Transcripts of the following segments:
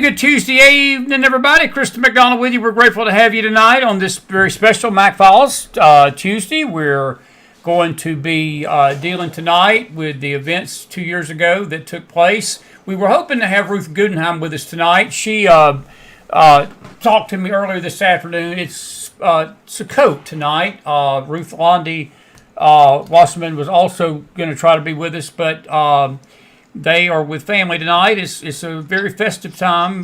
good Tuesday evening, everybody. Krista McDonald with you. We're grateful to have you tonight on this very special McFiles Tuesday. We're going to be dealing tonight with the events 2 years ago that took place. We were hoping to have Ruth Gudenheim with us tonight. She talked to me earlier this afternoon. It's Sukkot tonight. Ruth Londi Wasserman was also going to try to be with us, but they are with family tonight. It's a very festive time,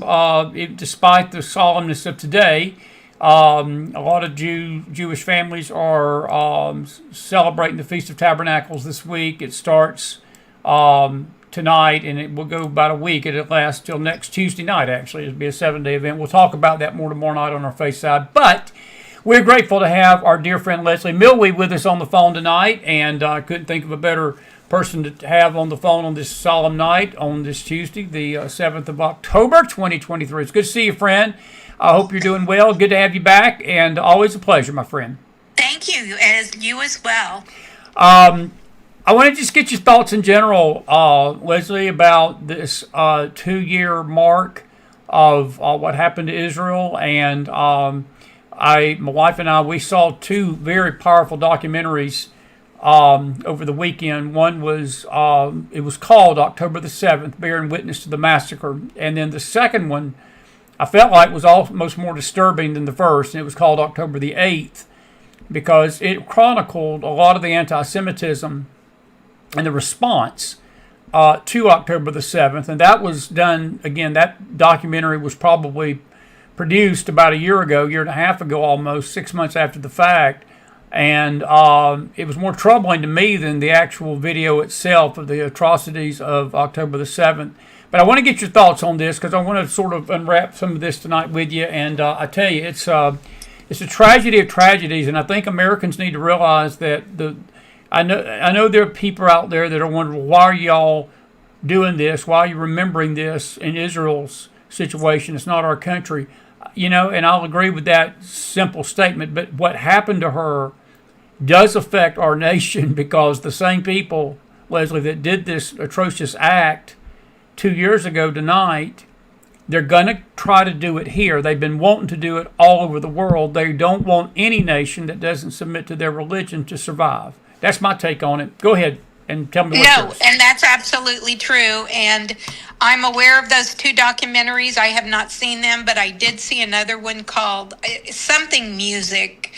despite the solemnness of today. A lot of Jewish families are celebrating the Feast of Tabernacles this week. It starts tonight, and it will go about a week. It'll last till next Tuesday night, actually. It'll be a 7-day event. We'll talk about that more tomorrow night on our Face Side. But we're grateful to have our dear friend Leslie Millwee with us on the phone tonight, and I couldn't think of a better person to have on the phone on this solemn night on this Tuesday, the 7th of October, 2023. It's good to see you, friend. I hope you're doing well. Good to have you back, and always a pleasure, my friend. Thank you, as you as well. I want to just get your thoughts in general, Leslie, about this 2-year mark of what happened to Israel. And my wife and I, we saw 2 very powerful documentaries over the weekend. One was, it was called October the 7th, Bearing Witness to the Massacre. And then the second one, I felt like was almost more disturbing than the first, and it was called October the 8th, because it chronicled a lot of the anti-Semitism and the response to October the 7th. And that was done, again, that documentary was probably produced about a year and a half ago almost, 6 months after the fact. And it was more troubling to me than the actual video itself of the atrocities of October the 7th. But I want to get your thoughts on this, because I want to sort of unwrap some of this tonight with you. And I tell you, it's a tragedy of tragedies, and I think Americans need to realize that I know there are people out there that are wondering, why are y'all doing this? Why are you remembering this in Israel's situation? It's not our country. And I'll agree with that simple statement. But what happened to her does affect our nation, because the same people, Leslie, that did this atrocious act 2 years ago tonight, they're going to try to do it here. They've been wanting to do it all over the world. They don't want any nation that doesn't submit to their religion to survive. That's my take on it. Go ahead and tell me what's yours. And that's absolutely true. And I'm aware of those 2 documentaries. I have not seen them, but I did see another one called something music.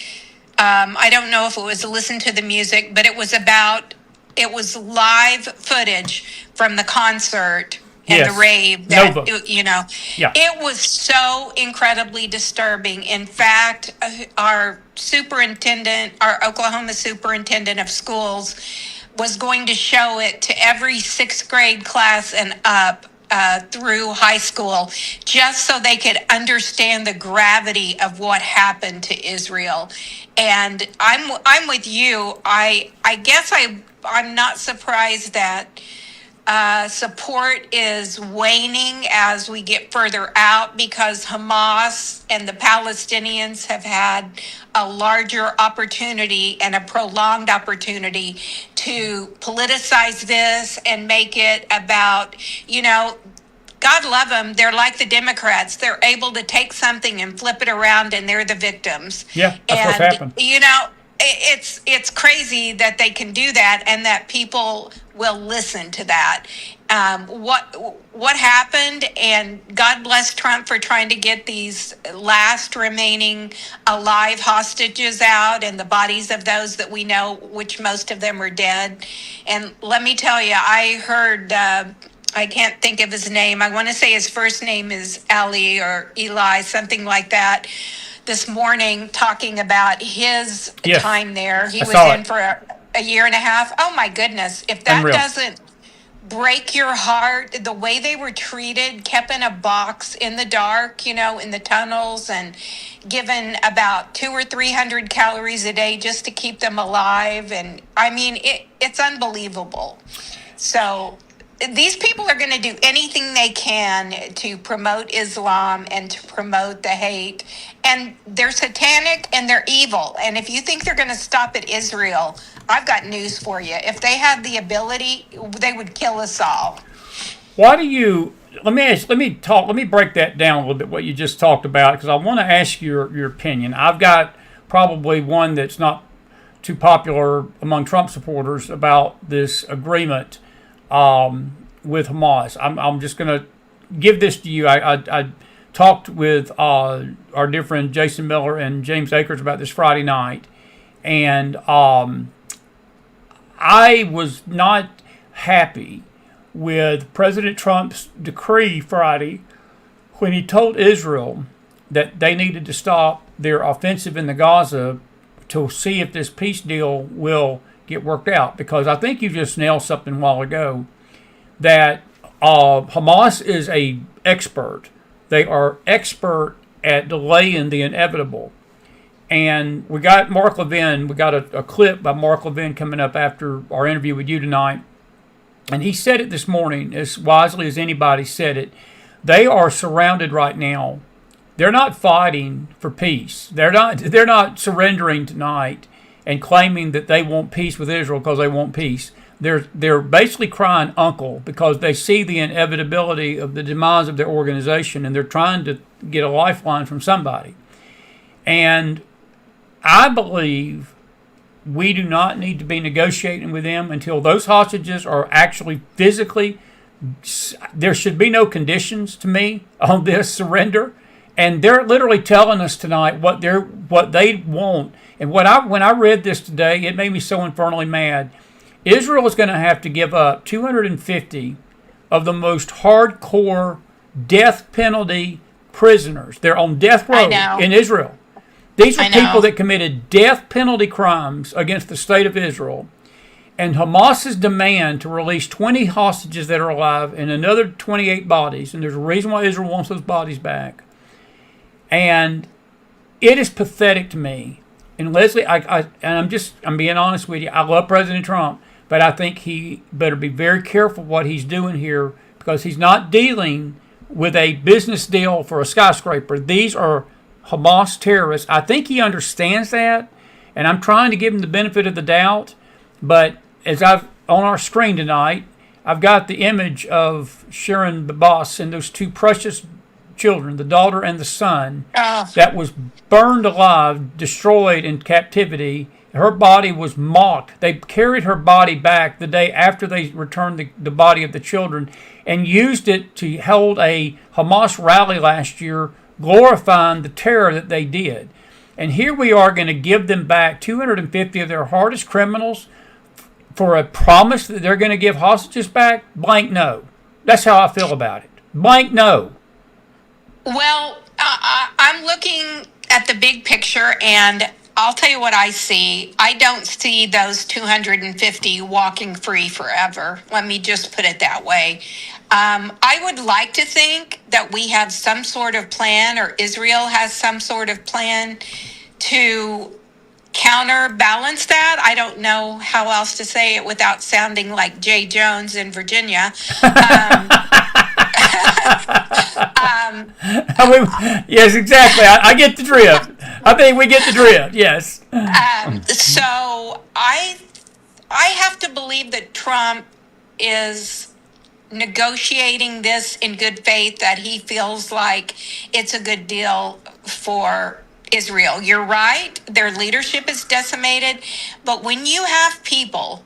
I don't know if it was Listen to the Music, but it was live footage from the concert and Yes. the rave. Nova. Yeah. It was so incredibly disturbing. In fact, our Oklahoma superintendent of schools was going to show it to every 6th grade class and up through high school, just so they could understand the gravity of what happened to Israel. And I'm with you. I guess I'm not surprised that support is waning as we get further out, because Hamas and the Palestinians have had a larger opportunity and a prolonged opportunity to politicize this and make it about, God love them. They're like the Democrats. They're able to take something and flip it around, and they're the victims. Yeah, that's what's happened. It's crazy that they can do that, and that people will listen to that. What happened, and God bless Trump for trying to get these last remaining alive hostages out, and the bodies of those that we know, which most of them are dead. And let me tell you, I heard, I can't think of his name. I want to say his first name is Ali or Eli, something like that, this morning, talking about his time there. He was in for a year and a half. Oh my goodness. If that doesn't break your heart, the way they were treated, kept in a box in the dark, in the tunnels, and given about 200 or 300 calories a day just to keep them alive. And I mean, it's unbelievable. So these people are going to do anything they can to promote Islam and to promote the hate. And they're satanic and they're evil. And if you think they're going to stop at Israel, I've got news for you. If they had the ability, they would kill us all. Why do you? Let me break that down a little bit. What you just talked about, because I want to ask your opinion. I've got probably one that's not too popular among Trump supporters about this agreement with Hamas. I'm just going to give this to you. I talked with our dear friend Jason Miller and James Akers about this Friday night, and I was not happy with President Trump's decree Friday when he told Israel that they needed to stop their offensive in the Gaza to see if this peace deal will get worked out. Because I think you just nailed something a while ago, that Hamas is a expert. They are expert at delaying the inevitable. And we got Mark Levin. We got a clip by Mark Levin coming up after our interview with you tonight. And he said it this morning as wisely as anybody said it. They are surrounded right now. They're not fighting for peace. They're not surrendering tonight and claiming that they want peace with Israel because they want peace. They're basically crying uncle because they see the inevitability of the demise of their organization, and they're trying to get a lifeline from somebody. And I believe we do not need to be negotiating with them until those hostages are actually physically. There should be no conditions to me on this surrender, and they're literally telling us tonight what they want. And when I read this today, it made me so infernally mad. Israel is going to have to give up 250 of the most hardcore death penalty prisoners. They're on death row in Israel. These are people that committed death penalty crimes against the state of Israel. And Hamas's demand to release 20 hostages that are alive and another 28 bodies, and there's a reason why Israel wants those bodies back. And it is pathetic to me. And Leslie, I'm being honest with you. I love President Trump, but I think he better be very careful what he's doing here, because he's not dealing with a business deal for a skyscraper. These are Hamas terrorists. I think he understands that, and I'm trying to give him the benefit of the doubt. But as I've on our screen tonight, I've got the image of Sharon Babas and those two precious children, the daughter and the son, that was burned alive, destroyed in captivity. Her body was mocked. They carried her body back the day after they returned the body of the children and used it to hold a Hamas rally last year, glorifying the terror that they did. And here we are going to give them back 250 of their hardest criminals for a promise that they're going to give hostages back? Blank no. That's how I feel about it. Blank no. Well, I'm looking at the big picture, and I'll tell you what I see. I don't see those 250 walking free forever. Let me just put it that way. I would like to think that we have some sort of plan, or Israel has some sort of plan to counterbalance that. I don't know how else to say it without sounding like Jay Jones in Virginia. Yes, exactly. I get the drift. I think we get the drift. Yes. So I have to believe that Trump is negotiating this in good faith, that he feels like it's a good deal for Israel. You're right. Their leadership is decimated. But when you have people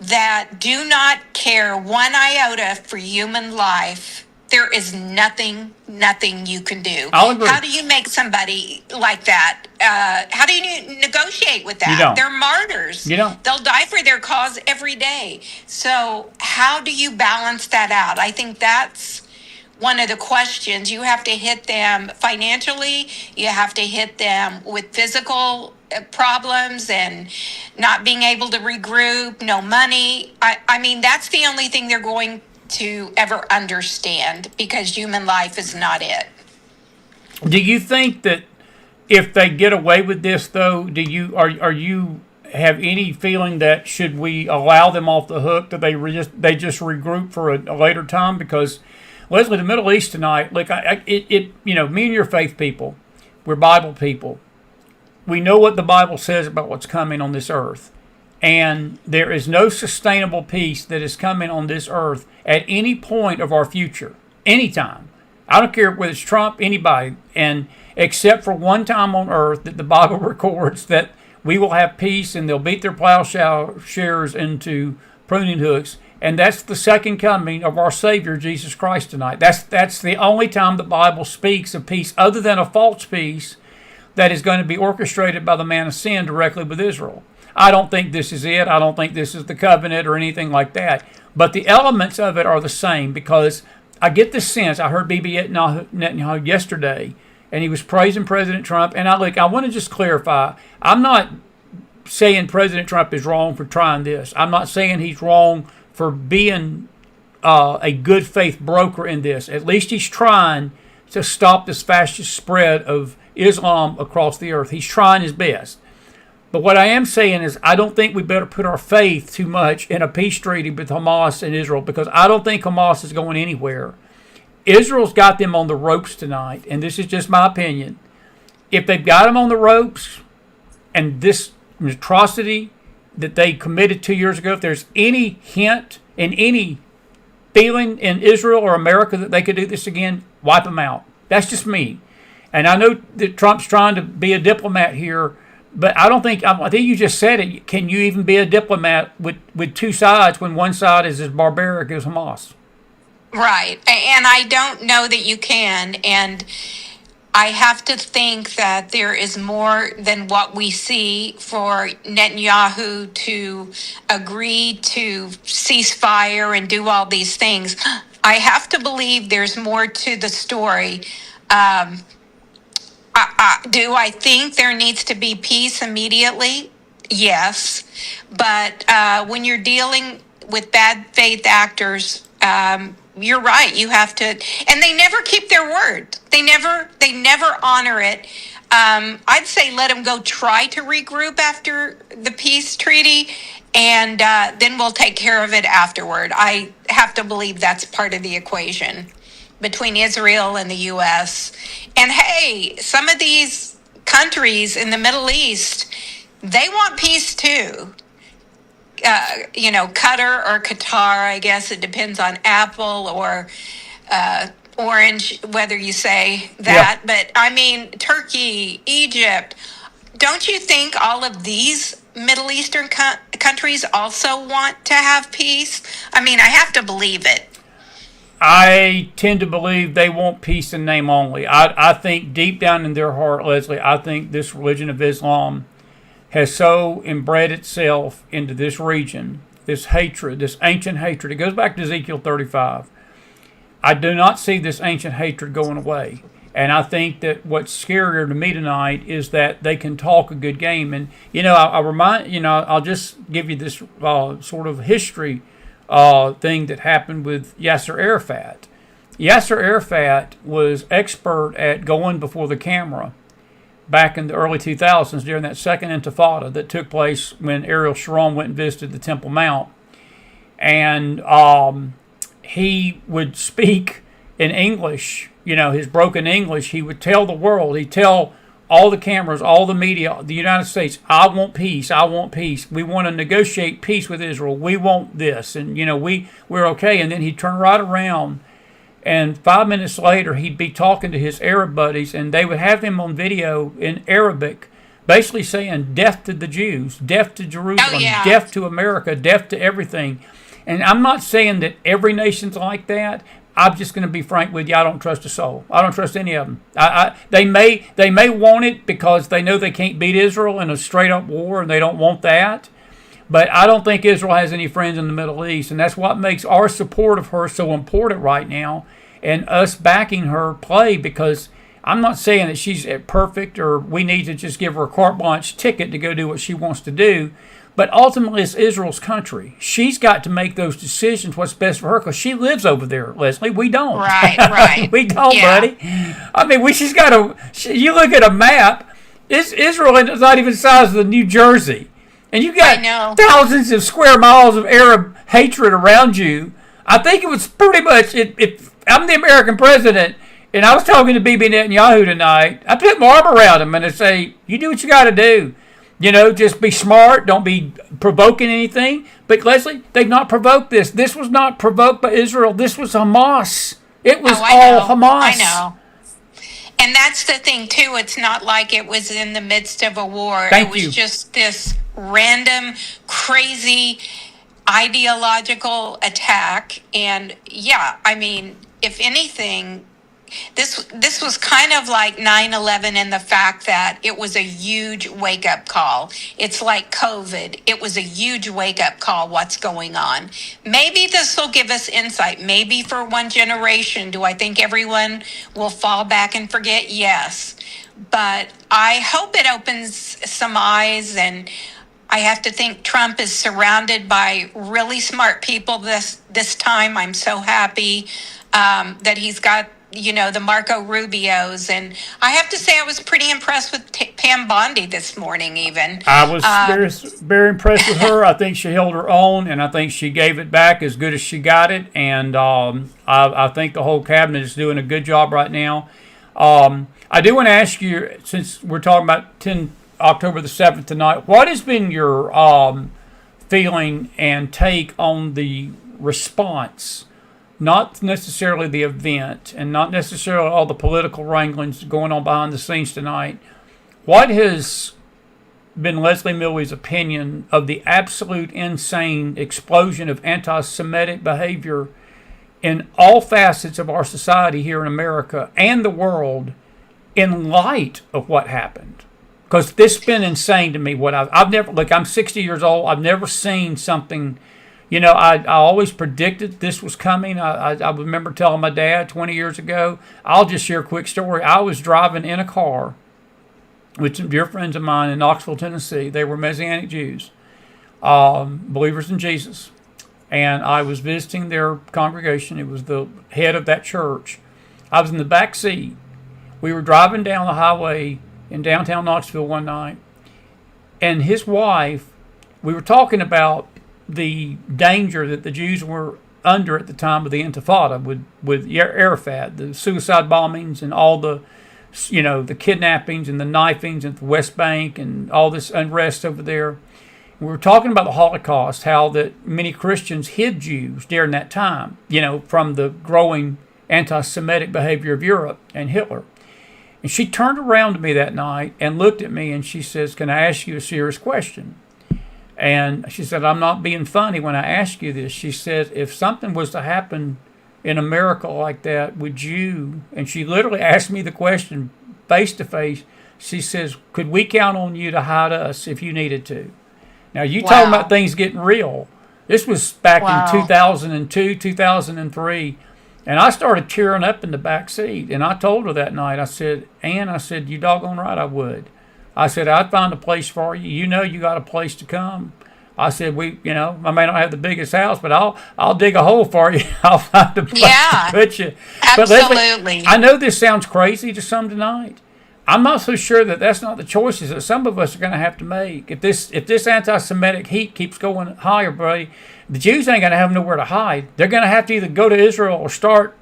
that do not care one iota for human life, there is nothing you can do. I'll agree. How do you make somebody like that? How do you negotiate with that? You don't. They're martyrs. You don't. They'll die for their cause every day. So how do you balance that out? I think that's one of the questions. You have to hit them financially. You have to hit them with physical problems and not being able to regroup, no money. I mean, that's the only thing they're going to ever understand, because human life is not it. Do you think that if they get away with this, though, are you have any feeling that should we allow them off the hook, that they just regroup for a later time? Because Leslie, the Middle East tonight, look, me and your faith people, we're Bible people. We know what the Bible says about what's coming on this earth. And there is no sustainable peace that is coming on this earth at any point of our future, anytime. I don't care whether it's Trump, anybody, and except for one time on earth that the Bible records that we will have peace and they'll beat their plowshares into pruning hooks. And that's the second coming of our Savior, Jesus Christ, tonight. That's the only time the Bible speaks of peace, other than a false peace that is going to be orchestrated by the man of sin directly with Israel. I don't think this is it. I don't think this is the covenant or anything like that. But the elements of it are the same, because I get the sense, I heard Bibi Netanyahu yesterday, and he was praising President Trump. And I want to just clarify, I'm not saying President Trump is wrong for trying this. I'm not saying he's wrong for being a good faith broker in this. At least he's trying to stop this fascist spread of Islam across the earth. He's trying his best. But what I am saying is I don't think we better put our faith too much in a peace treaty with Hamas and Israel, because I don't think Hamas is going anywhere. Israel's got them on the ropes tonight, and this is just my opinion. If they've got them on the ropes, and this atrocity that they committed 2 years ago, if there's any hint and any feeling in Israel or America that they could do this again, wipe them out. That's just me. And I know that Trump's trying to be a diplomat here, but I think you just said it. Can you even be a diplomat with two sides when one side is as barbaric as Hamas? Right. And I don't know that you can. And I have to think that there is more than what we see for Netanyahu to agree to cease fire and do all these things. I have to believe there's more to the story. Do I think there needs to be peace immediately? Yes. But when you're dealing with bad faith actors, you're right. You have to, and they never keep their word. They never honor it. I'd say let them go try to regroup after the peace treaty, and then we'll take care of it afterward. I have to believe that's part of the equation between Israel and the U.S. And hey, some of these countries in the Middle East, they want peace too. Qatar or Qatar, I guess it depends on Apple or Orange, whether you say that. Yeah. But I mean, Turkey, Egypt, don't you think all of these Middle Eastern countries also want to have peace? I mean, I have to believe it. I tend to believe they want peace in name only. I think deep down in their heart, Leslie, I think this religion of Islam has so inbred itself into this region, this hatred, this ancient hatred. It goes back to Ezekiel 35. I do not see this ancient hatred going away. And I think that what's scarier to me tonight is that they can talk a good game. And, I'll just give you this sort of history thing that happened with Yasser Arafat. Yasser Arafat was expert at going before the camera back in the early 2000s during that second intifada that took place when Ariel Sharon went and visited the Temple Mount. And he would speak in English, his broken English. He would tell the world, he'd tell all the cameras, all the media, the United States, I want peace, I want peace. We want to negotiate peace with Israel. We want this. And, we're okay. And then he'd turn right around, and 5 minutes later, he'd be talking to his Arab buddies, and they would have him on video in Arabic, basically saying death to the Jews, death to Jerusalem, death to America, death to everything. And I'm not saying that every nation's like that. I'm just going to be frank with you. I don't trust a soul. I don't trust any of them. They may want it because they know they can't beat Israel in a straight-up war, and they don't want that. But I don't think Israel has any friends in the Middle East, and that's what makes our support of her so important right now, and us backing her play, because I'm not saying that she's perfect or we need to just give her a carte blanche ticket to go do what she wants to do. But ultimately, it's Israel's country. She's got to make those decisions, what's best for her, because she lives over there, Leslie. We don't. Right. We don't, buddy. I mean, she's got you look at a map, Israel is not even the size of the New Jersey. And you got thousands of square miles of Arab hatred around you. I think it was pretty much, if I'm the American president, and I was talking to Bibi Netanyahu tonight, I put my arm around him and I say, you do what you got to do. Just be smart. Don't be provoking anything. But Leslie, they've not provoked this. This was not provoked by Israel. This was Hamas. It was Oh, I all know. I Hamas. know. And that's the thing, too. It's not like it was in the midst of a war. It Thank was you. just this random, crazy, ideological attack. And yeah, I mean, if anything, this was kind of like 9/11 in the fact that it was a huge wake up call. It's like COVID. It was a huge wake up call. What's going on? Maybe this will give us insight. Maybe for one generation, do I think everyone will fall back and forget? Yes. But I hope it opens some eyes, and I have to think Trump is surrounded by really smart people this time. I'm so happy that he's got the Marco Rubios, and I have to say I was pretty impressed with Pam Bondi this morning. Even I was very impressed with her. I think she held her own, and I think she gave it back as good as she got it. And I think the whole cabinet is doing a good job right now. I do want to ask you, since we're talking about October the 7th tonight, what has been your feeling and take on the response? Not necessarily the event, and not necessarily all the political wranglings going on behind the scenes tonight. What has been Leslie Millwee's opinion of the absolute insane explosion of anti-Semitic behavior in all facets of our society here in America and the world in light of what happened? Because this has been insane to me. I've never, look, I'm 60 years old. I've never seen something. I always predicted this was coming. I remember telling my dad 20 years ago. I'll just share a quick story. I was driving in a car with some dear friends of mine in Knoxville, Tennessee. They were Messianic Jews, believers in Jesus. And I was visiting their congregation. It was the head of that church. I was in the back seat. We were driving down the highway in downtown Knoxville one night. And his wife, we were talking about the danger that the Jews were under at the time of the Intifada with Arafat, the suicide bombings and all the kidnappings and the knifings at the West Bank and all this unrest over there. We were talking about the Holocaust, how that many Christians hid Jews during that time, from the growing anti-Semitic behavior of Europe and Hitler. And she turned around to me that night and looked at me and she says, "Can I ask you a serious question?" And she said, "I'm not being funny when I ask you this." She said, "If something was to happen in America like that, would you," and she literally asked me the question face to face, she says, "Could we count on you to hide us if you needed to?" Now, you talking about things getting real. This was back in 2002, 2003. And I started tearing up in the back seat. And I told her that night, I said, "Ann," I said, "you doggone right I would." I said, "I'd find a place for you. You got a place to come." I said, I may not have the biggest house, but I'll dig a hole for you. I'll find a place to put you. Absolutely. But Leslie, I know this sounds crazy to some tonight. I'm not so sure that that's not the choices that some of us are going to have to make. If this anti-Semitic heat keeps going higher, buddy, the Jews ain't going to have nowhere to hide. They're going to have to either go to Israel or start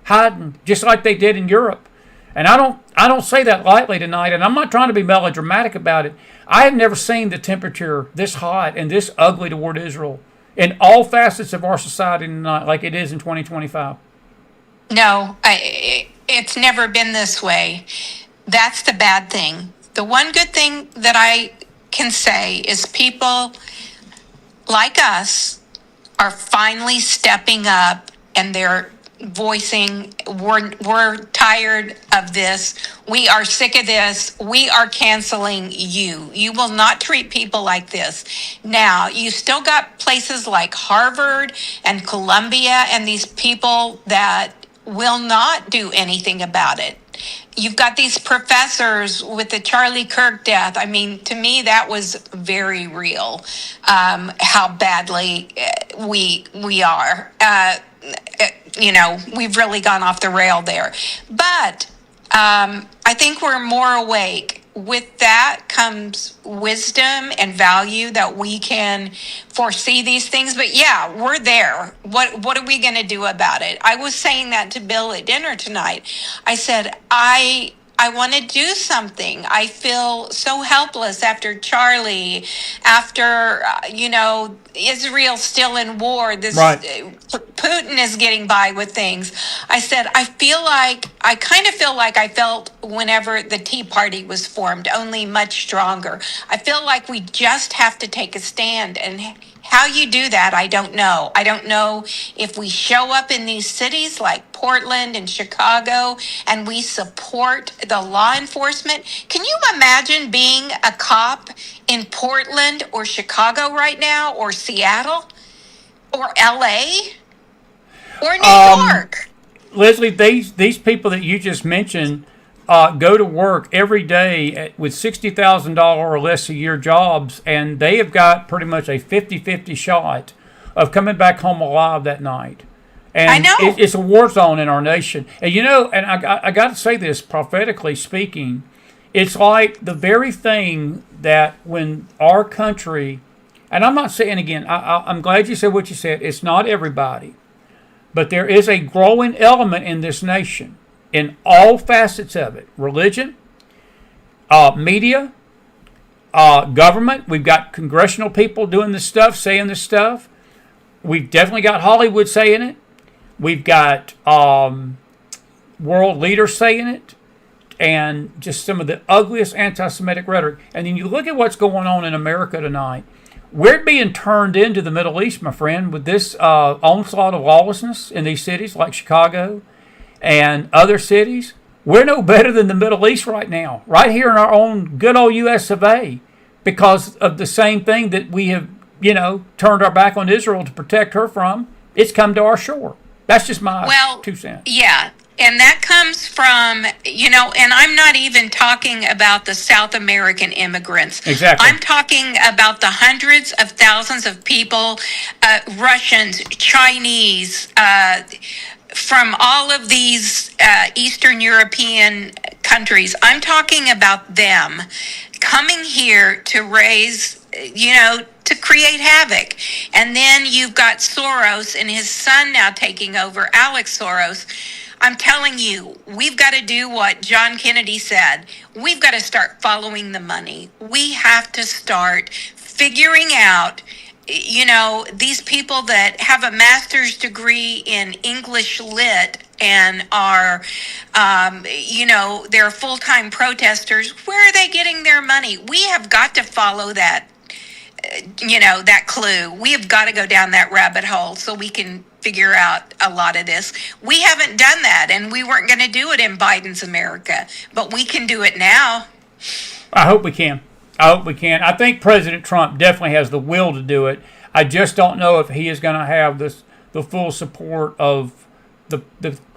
hiding, just like they did in Europe. And I don't say that lightly tonight, and I'm not trying to be melodramatic about it. I have never seen the temperature this hot and this ugly toward Israel in all facets of our society tonight like it is in 2025. No, it's never been this way. That's the bad thing. The one good thing that I can say is people like us are finally stepping up and they're voicing, we're tired of this. We are sick of this. We are canceling you. You will not treat people like this. Now, you still got places like Harvard and Columbia and these people that will not do anything about it. You've got these professors with the Charlie Kirk death. I mean, to me, that was very real, how badly we are. We've really gone off the rail there. But I think we're more awake. With that comes wisdom and value that we can foresee these things. But yeah, we're there. What are we going to do about it? I was saying that to Bill at dinner tonight. I said, I I want to do something. I feel so helpless after Charlie, after, Israel's still in war. Right. Putin is getting by with things. I said, I kind of feel like I felt whenever the Tea Party was formed, only much stronger. I feel like we just have to take a stand, and how you do that, I don't know. I don't know if we show up in these cities like Portland and Chicago and we support the law enforcement. Can you imagine being a cop in Portland or Chicago right now, or Seattle or LA or New York? Leslie, these people that you just mentioned go to work every day with $60,000 or less a year jobs, and they have got pretty much a 50-50 shot of coming back home alive that night. And I know. It's a war zone in our nation. And and I got to say this, prophetically speaking, it's like the very thing that when our country, and I'm not saying again, I'm glad you said what you said, it's not everybody, but there is a growing element in this nation, in all facets of it: religion, media, government. We've got congressional people doing this stuff, saying this stuff. We've definitely got Hollywood saying it. We've got world leaders saying it, and just some of the ugliest anti-Semitic rhetoric. And then you look at what's going on in America tonight. We're being turned into the Middle East, my friend, with this onslaught of lawlessness in these cities like Chicago and other cities. We're no better than the Middle East right now, right here in our own good old U.S. of A., because of the same thing that we have, turned our back on Israel to protect her from. It's come to our shore. That's just my 2 cents. Yeah. And that comes from, and I'm not even talking about the South American immigrants. Exactly. I'm talking about the hundreds of thousands of people, Russians, Chinese, from all of these Eastern European countries. I'm talking about them coming here to raise, to create havoc. And then you've got Soros and his son now taking over, Alex Soros. I'm telling you, we've got to do what John Kennedy said. We've got to start following the money. We have to start figuring out, these people that have a master's degree in English lit and are, they're full-time protesters. Where are they getting their money? We have got to follow that, that clue. We have got to go down that rabbit hole so we can figure out a lot of this. We haven't done that, and we weren't going to do it in Biden's America, but we can do it now. I hope we can. I think President Trump definitely has the will to do it. I just don't know if he is going to have the full support of the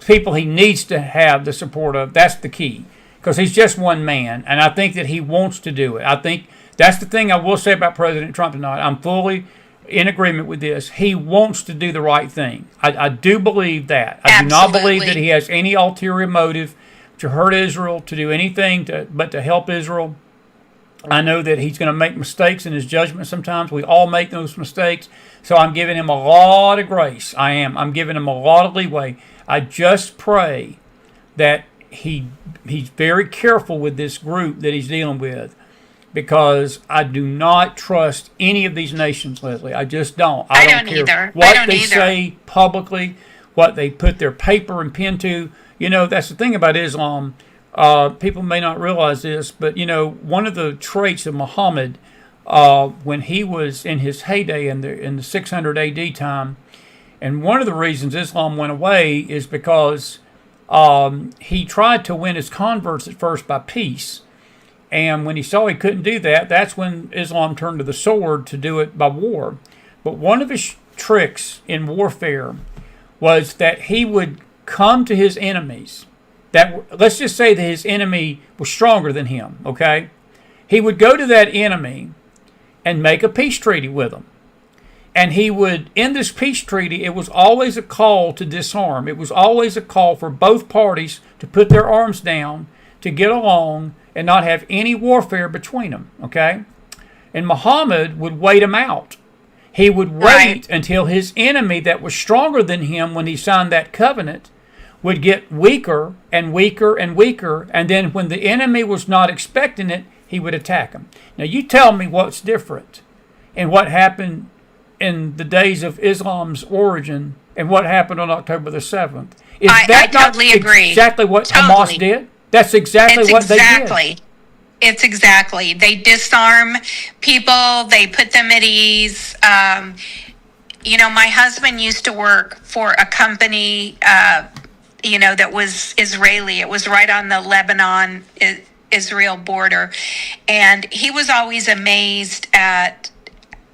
people he needs to have the support of. That's the key, because he's just one man, and I think that he wants to do it. I think that's the thing I will say about President Trump tonight. I'm fully in agreement with this. He wants to do the right thing. I do believe that. I do not believe that he has any ulterior motive to hurt Israel, to do anything but to help Israel. I know that he's going to make mistakes in his judgment sometimes. We all make those mistakes. So I'm giving him a lot of grace. I am. I'm giving him a lot of leeway. I just pray that he's very careful with this group that he's dealing with, because I do not trust any of these nations, Leslie. I just don't. I don't care either. what they say publicly, what they put their paper and pen to. That's the thing about Islam. People may not realize this, but, one of the traits of Muhammad, when he was in his heyday in the 600 AD time, and one of the reasons Islam went away is because he tried to win his converts at first by peace. And when he saw he couldn't do that, that's when Islam turned to the sword to do it by war. But one of his tricks in warfare was that he would come to his enemies. Let's just say that his enemy was stronger than him, okay? He would go to that enemy and make a peace treaty with them. And he would, in this peace treaty, it was always a call to disarm. It was always a call for both parties to put their arms down, to get along, and not have any warfare between them, okay? And Muhammad would wait him out. He would wait until his enemy that was stronger than him when he signed that covenant would get weaker and weaker and weaker, and then when the enemy was not expecting it, he would attack them. Now, you tell me what's different in what happened in the days of Islam's origin and what happened on October the 7th. Is that I totally agree. Exactly what Totally. Hamas did? That's exactly what they did. It's exactly. They disarm people. They put them at ease. My husband used to work for a company, that was Israeli. It was right on the Lebanon Israel border. And he was always amazed at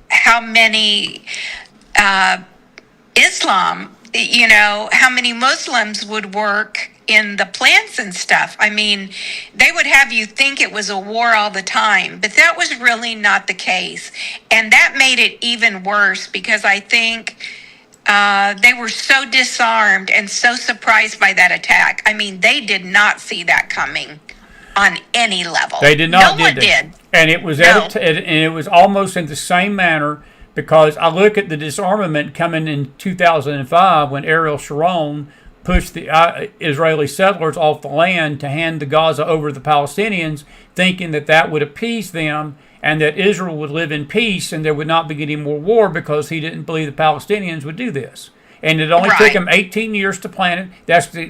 how many how many Muslims would work in the plants and stuff. I mean, they would have you think it was a war all the time, but that was really not the case. And that made it even worse because I think they were so disarmed and so surprised by that attack. I mean, they did not see that coming on any level. They did not. No one did. And it was and it was almost in the same manner, because I look at the disarmament coming in 2005 when Ariel Sharon pushed the Israeli settlers off the land to hand the Gaza over to the Palestinians, thinking that that would appease them and that Israel would live in peace and there would not be any more war, because he didn't believe the Palestinians would do this. And it only took him 18 years to plan it.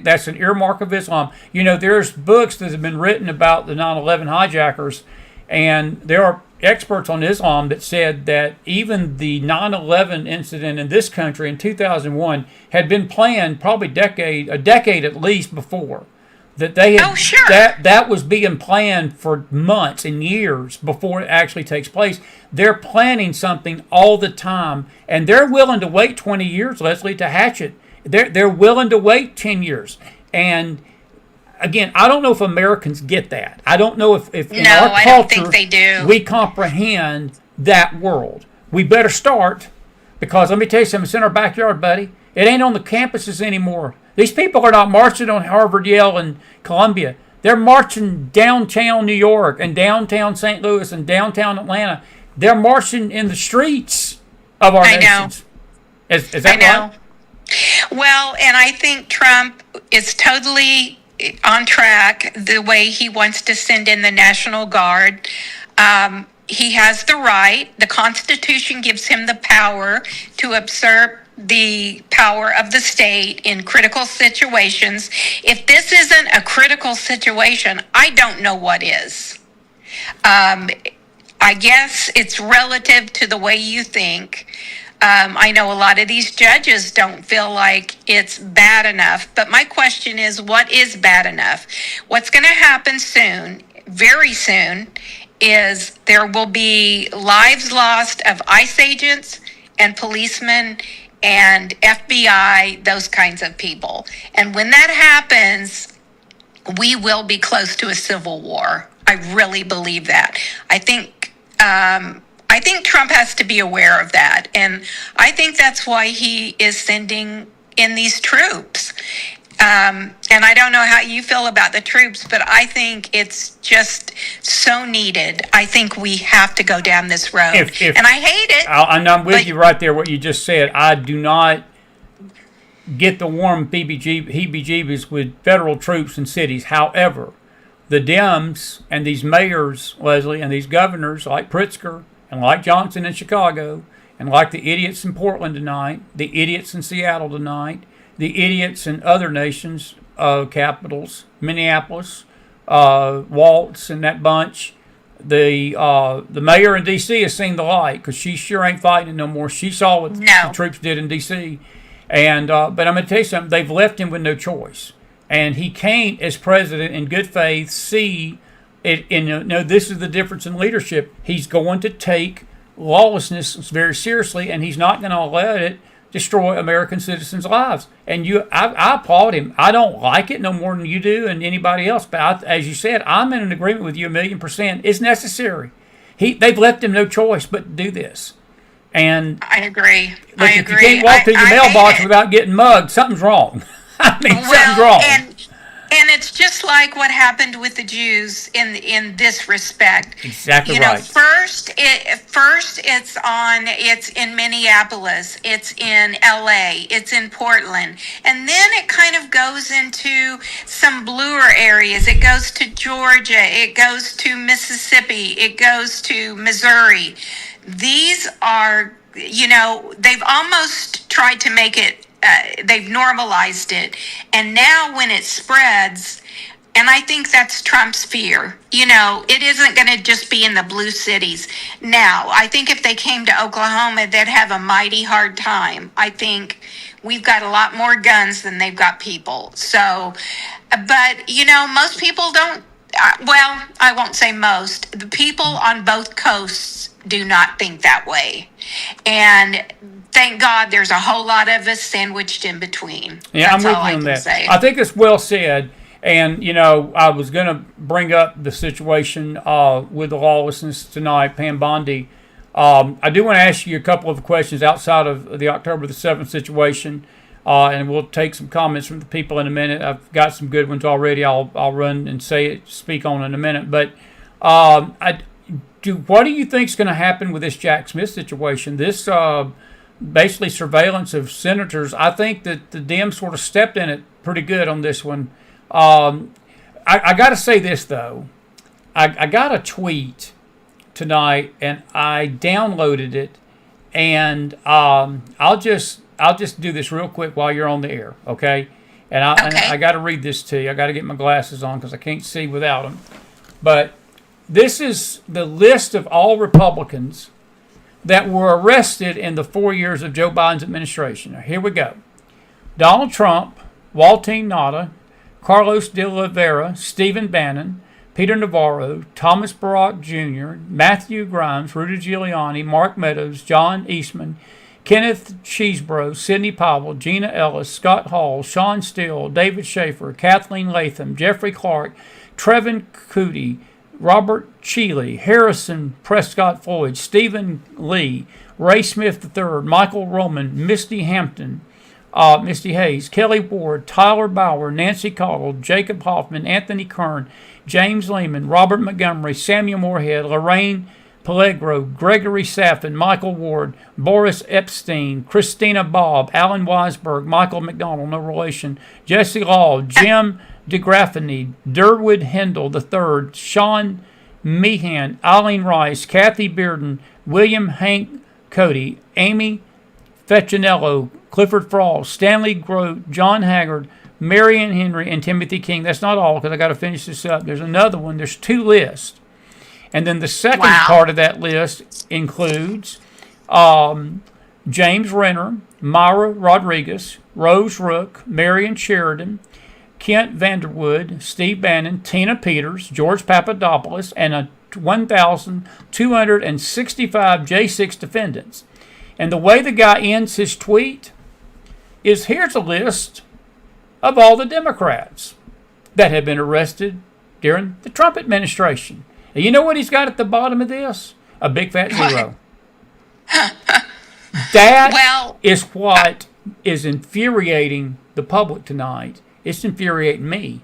That's an earmark of Islam. There's books that have been written about the 9/11 hijackers, and there are experts on Islam that said that even the 9/11 incident in this country in 2001 had been planned probably a decade at least before. That they had, that was being planned for months and years before it actually takes place. They're planning something all the time, and they're willing to wait 20 years, Leslie, to hatch it. They're willing to wait 10 years. And again, I don't know if Americans get that. I don't know if in our culture, I don't think they do. We comprehend that world. We better start, because let me tell you something, it's in our backyard, buddy. It ain't on the campuses anymore. These people are not marching on Harvard, Yale, and Columbia. They're marching downtown New York and downtown St. Louis and downtown Atlanta. They're marching in the streets of our nations. Is that right? Well, and I think Trump is totally on track the way he wants to send in the National Guard. He has the right. The Constitution gives him the power to usurp the power of the state in critical situations. If this isn't a critical situation, I don't know what is. I guess it's relative to the way you think. I know a lot of these judges don't feel like it's bad enough, but my question is, what is bad enough? What's going to happen soon, very soon, is there will be lives lost of ICE agents and policemen and FBI, those kinds of people. And when that happens, we will be close to a civil war. I really believe that. I think Trump has to be aware of that. And I think that's why he is sending in these troops. And I don't know how you feel about the troops, but I think it's just so needed. I think we have to go down this road. And I hate it. And I'm with you right there, what you just said. I do not get the warm heebie-jeebies with federal troops in cities. However, the Dems and these mayors, Leslie, and these governors like Pritzker and like Johnson in Chicago, and like the idiots in Portland tonight, the idiots in Seattle tonight, the idiots in other nations, capitals, Minneapolis, Waltz and that bunch. The mayor in D.C. has seen the light, because she sure ain't fighting it no more. She saw what the troops did in D.C. And but I'm going to tell you something. They've left him with no choice. And he can't, as president, in good faith, see it. And this is the difference in leadership. He's going to take lawlessness very seriously, and he's not going to let it destroy American citizens' lives. And I applaud him. I don't like it no more than you do and anybody else. But as you said, I'm in an agreement with you 1,000,000%. It's necessary. They've left him no choice but to do this. And I agree. Look, if you can't walk through your mailbox without getting mugged, something's wrong. I mean, something's wrong. And it's just like what happened with the Jews in this respect. Exactly You know, right. it's in Minneapolis, it's in LA, it's in Portland, and then it kind of goes into some bluer areas. It goes to Georgia, it goes to Mississippi, it goes to Missouri. These are, they've almost tried to make it, they've normalized it. And now when it spreads, and I think that's Trump's fear, it isn't going to just be in the blue cities. Now, I think if they came to Oklahoma, they'd have a mighty hard time. I think we've got a lot more guns than they've got people. So, but, most people don't. Well, I won't say most. The people on both coasts do not think that way. And thank God there's a whole lot of us sandwiched in between. Yeah, That's I'm with all you I on can that. say. I think it's well said. And, I was going to bring up the situation with the lawlessness tonight, Pam Bondi. I do want to ask you a couple of questions outside of the October the 7th situation. And we'll take some comments from the people in a minute. I've got some good ones already. I'll run and speak on in a minute. But what do you think is going to happen with this Jack Smith situation? This basically surveillance of senators. I think that the Dems sort of stepped in it pretty good on this one. I got to say this though. I got a tweet tonight and I downloaded it, and I'll just do this real quick while you're on the air, okay? And I got to read this to you. I got to get my glasses on because I can't see without them. But this is the list of all Republicans that were arrested in the 4 years of Joe Biden's administration. Now, here we go. Donald Trump, Waltine Nada, Carlos de Oliveira, Stephen Bannon, Peter Navarro, Thomas Barack Jr., Matthew Grimes, Rudy Giuliani, Mark Meadows, John Eastman, Kenneth Chesebro, Sidney Powell, Gina Ellis, Scott Hall, Sean Steele, David Schaefer, Kathleen Latham, Jeffrey Clark, Trevin Cootie, Robert Cheeley, Harrison Prescott Floyd, Stephen Lee, Ray Smith III, Michael Roman, Misty Hampton, Misty Hayes, Kelly Ward, Tyler Bauer, Nancy Cottle, Jacob Hoffman, Anthony Kern, James Lehman, Robert Montgomery, Samuel Moorhead, Lorraine Pellegro, Gregory Saffin, Michael Ward, Boris Epstein, Christina Bobb, Alan Weisberg, Michael McDonald, no relation, Jesse Law, Jim DeGraffeney, Durwood Hendel III, Sean Meehan, Eileen Rice, Kathy Bearden, William Hank Cody, Amy Feccinello, Clifford Frost, Stanley Grote, John Haggard, Marion Henry, and Timothy King. That's not all because I got to finish this up. There's another one. There's two lists. And then the second part of that list includes James Renner, Myra Rodriguez, Rose Rook, Marion Sheridan, Kent Vanderwood, Steve Bannon, Tina Peters, George Papadopoulos, and 1,265 J6 defendants. And the way the guy ends his tweet is, here's a list of all the Democrats that have been arrested during the Trump administration. And you know what he's got at the bottom of this? A big fat zero. That is what is infuriating the public tonight. It's infuriating me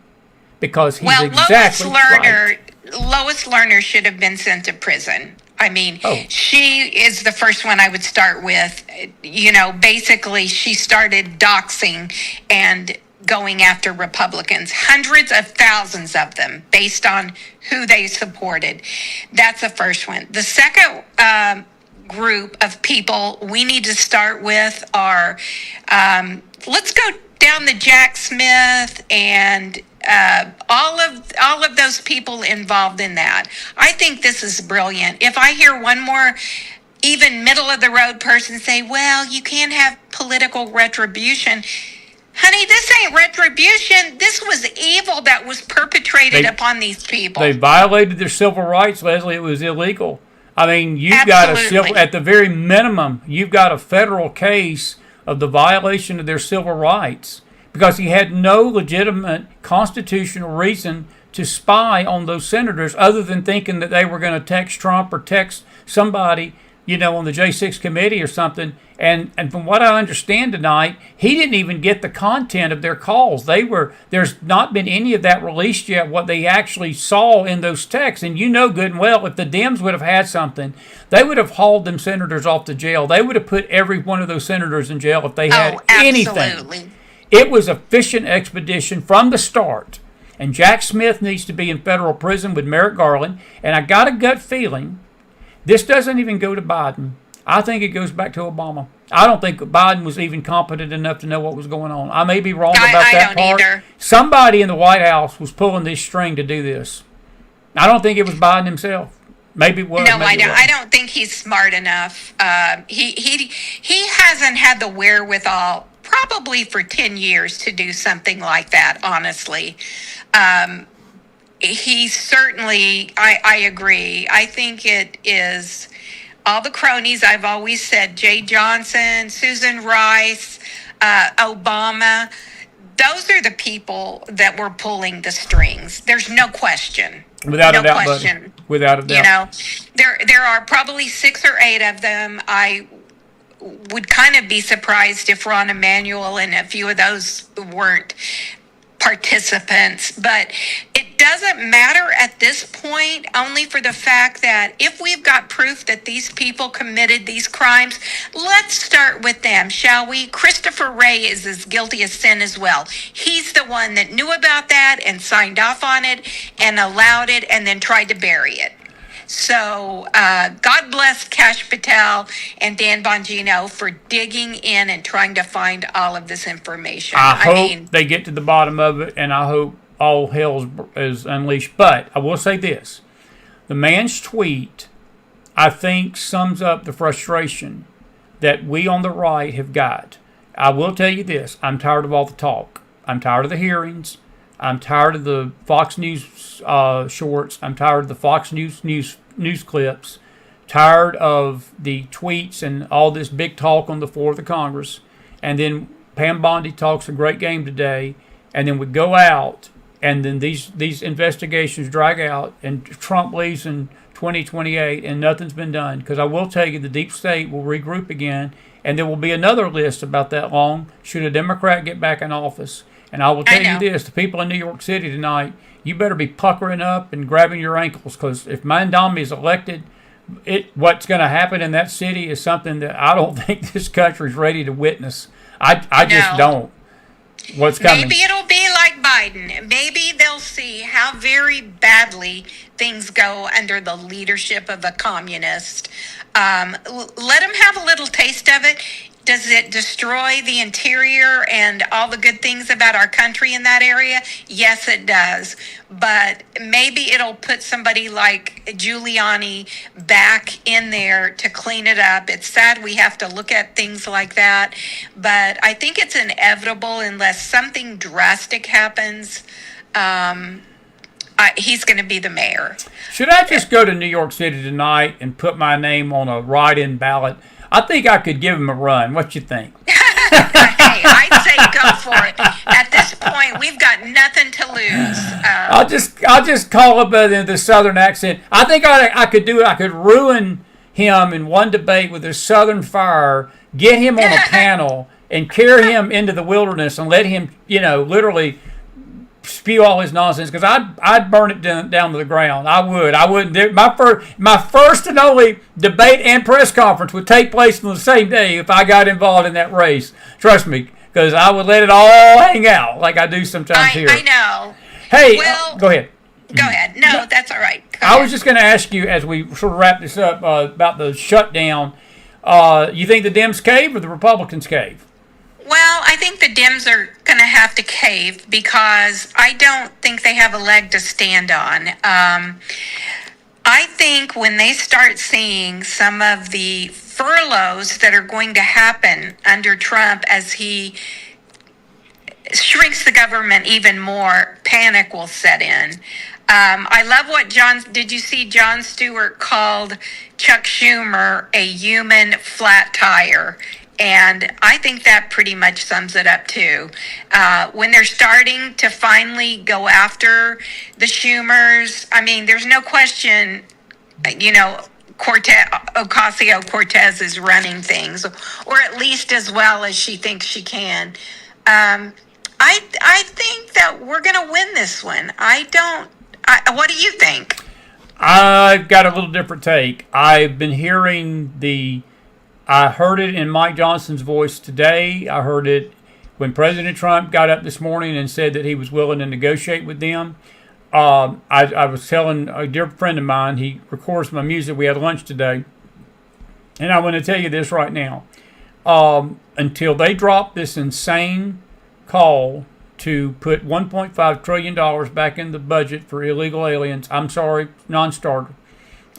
because he's exactly right. Lois Lerner should have been sent to prison. I mean, she is the first one I would start with. Basically, she started doxing and going after Republicans, hundreds of thousands of them, based on who they supported. That's the first one. The second group of people we need to start with are, let's go down the Jack Smith and all of those people involved in that. I think this is brilliant. If I hear one more even middle of the road person say, well, you can't have political retribution. Honey, this ain't retribution. This was evil that was perpetrated upon these people. They violated their civil rights, Leslie. It was illegal. I mean, got at the very minimum, you've got a federal case of the violation of their civil rights because he had no legitimate constitutional reason to spy on those senators other than thinking that they were going to text Trump or text somebody, on the J6 committee or something. And from what I understand tonight, he didn't even get the content of their calls. There's not been any of that released yet, what they actually saw in those texts. And you know good and well, if the Dems would have had something, they would have hauled them senators off to jail. They would have put every one of those senators in jail if they had anything. Absolutely. It was a fishing expedition from the start. And Jack Smith needs to be in federal prison with Merrick Garland. And I got a gut feeling this doesn't even go to Biden. I think it goes back to Obama. I don't think Biden was even competent enough to know what was going on. I may be wrong about that part. Either. Somebody in the White House was pulling this string to do this. I don't think it was Biden himself. Maybe it was. No, I don't think he's smart enough. He hasn't had the wherewithal probably for 10 years to do something like that, honestly. He certainly, I agree. I think it is all the cronies. I've always said Jay Johnson, Susan Rice, Obama. Those are the people that were pulling the strings. There's no question. Without a doubt, buddy. Without a doubt. There are probably 6 or 8 of them. I would kind of be surprised if Ron Emanuel and a few of those weren't participants, but it doesn't matter at this point, only for the fact that if we've got proof that these people committed these crimes, let's start with them, shall we? Christopher Wray is as guilty as sin as well. He's the one that knew about that and signed off on it and allowed it and then tried to bury it. So God bless Cash Patel and Dan Bongino for digging in and trying to find all of this information. I hope they get to the bottom of it, and I hope all hell is unleashed. But I will say this. The man's tweet, I think, sums up the frustration that we on the right have got. I will tell you this. I'm tired of all the talk. I'm tired of the hearings. I'm tired of the Fox News shorts. I'm tired of the Fox News clips. Tired of the tweets and all this big talk on the floor of the Congress. And then Pam Bondi talks a great game today. And then we go out, and then these investigations drag out, and Trump leaves in 2028, and nothing's been done. Because I will tell you, the deep state will regroup again, and there will be another list about that long should a Democrat get back in office. And I will tell you this, the people in New York City tonight, you better be puckering up and grabbing your ankles, because if Mandami is elected, what's going to happen in that city is something that I don't think this country's ready to witness. I just don't. What's coming? Maybe it'll be like Biden. Maybe they'll see how very badly things go under the leadership of a communist. Let them have a little taste of it. Does it destroy the interior and all the good things about our country in that area? Yes, it does. But maybe it'll put somebody like Giuliani back in there to clean it up. It's sad we have to look at things like that. But I think it's inevitable unless something drastic happens. He's going to be the mayor. Should I just go to New York City tonight and put my name on a write-in ballot? I think I could give him a run. What you think? Hey, I'd say go for it. At this point, we've got nothing to lose. I'll just call up the Southern accent. I think I could do it. I could ruin him in one debate with his Southern fire, get him on a panel, and carry him into the wilderness and let him, literally spew all his nonsense, because I'd burn it down to the ground. I wouldn't. My first and only debate and press conference would take place on the same day if I got involved in that race. Trust me, because I would let it all hang out like I do sometimes here. I know. Hey, go ahead. Go ahead. No, that's all right. I was just going to ask you, as we sort of wrap this up, about the shutdown. You think the Dems cave or the Republicans cave? Well, I think the Dems are going to have to cave because I don't think they have a leg to stand on. I think when they start seeing some of the furloughs that are going to happen under Trump as he shrinks the government even more, panic will set in. I love what did you see Jon Stewart called Chuck Schumer a human flat tire? And I think that pretty much sums it up too. When they're starting to finally go after the Schumers, I mean, there's no question, Ocasio-Cortez is running things, or at least as well as she thinks she can. I think that we're going to win this one. I don't. What do you think? I've got a little different take. I've been hearing I heard it in Mike Johnson's voice today. I heard it when President Trump got up this morning and said that he was willing to negotiate with them. I was telling a dear friend of mine, he records my music. We had lunch today. And I want to tell you this right now. Until they drop this insane call to put $1.5 trillion back in the budget for illegal aliens, I'm sorry, non-starter.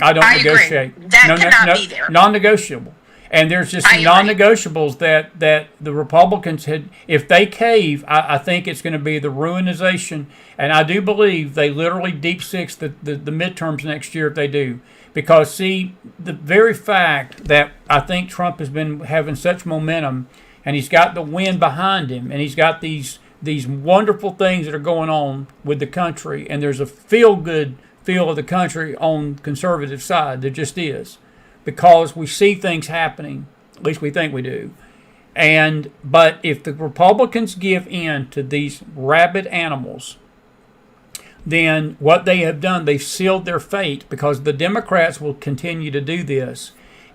I don't negotiate. Agree. That cannot be there. Non-negotiable. And there's just some non-negotiables that the Republicans had. If they cave, I think it's going to be the ruinization. And I do believe they literally deep six the midterms next year if they do. Because, see, the very fact that I think Trump has been having such momentum, and he's got the wind behind him, and he's got these wonderful things that are going on with the country, and there's a feel-good feel of the country on conservative side. There just is. Because we see things happening, at least we think we do. But if the Republicans give in to these rabid animals, then what they have done, they've sealed their fate, because the Democrats will continue to do this.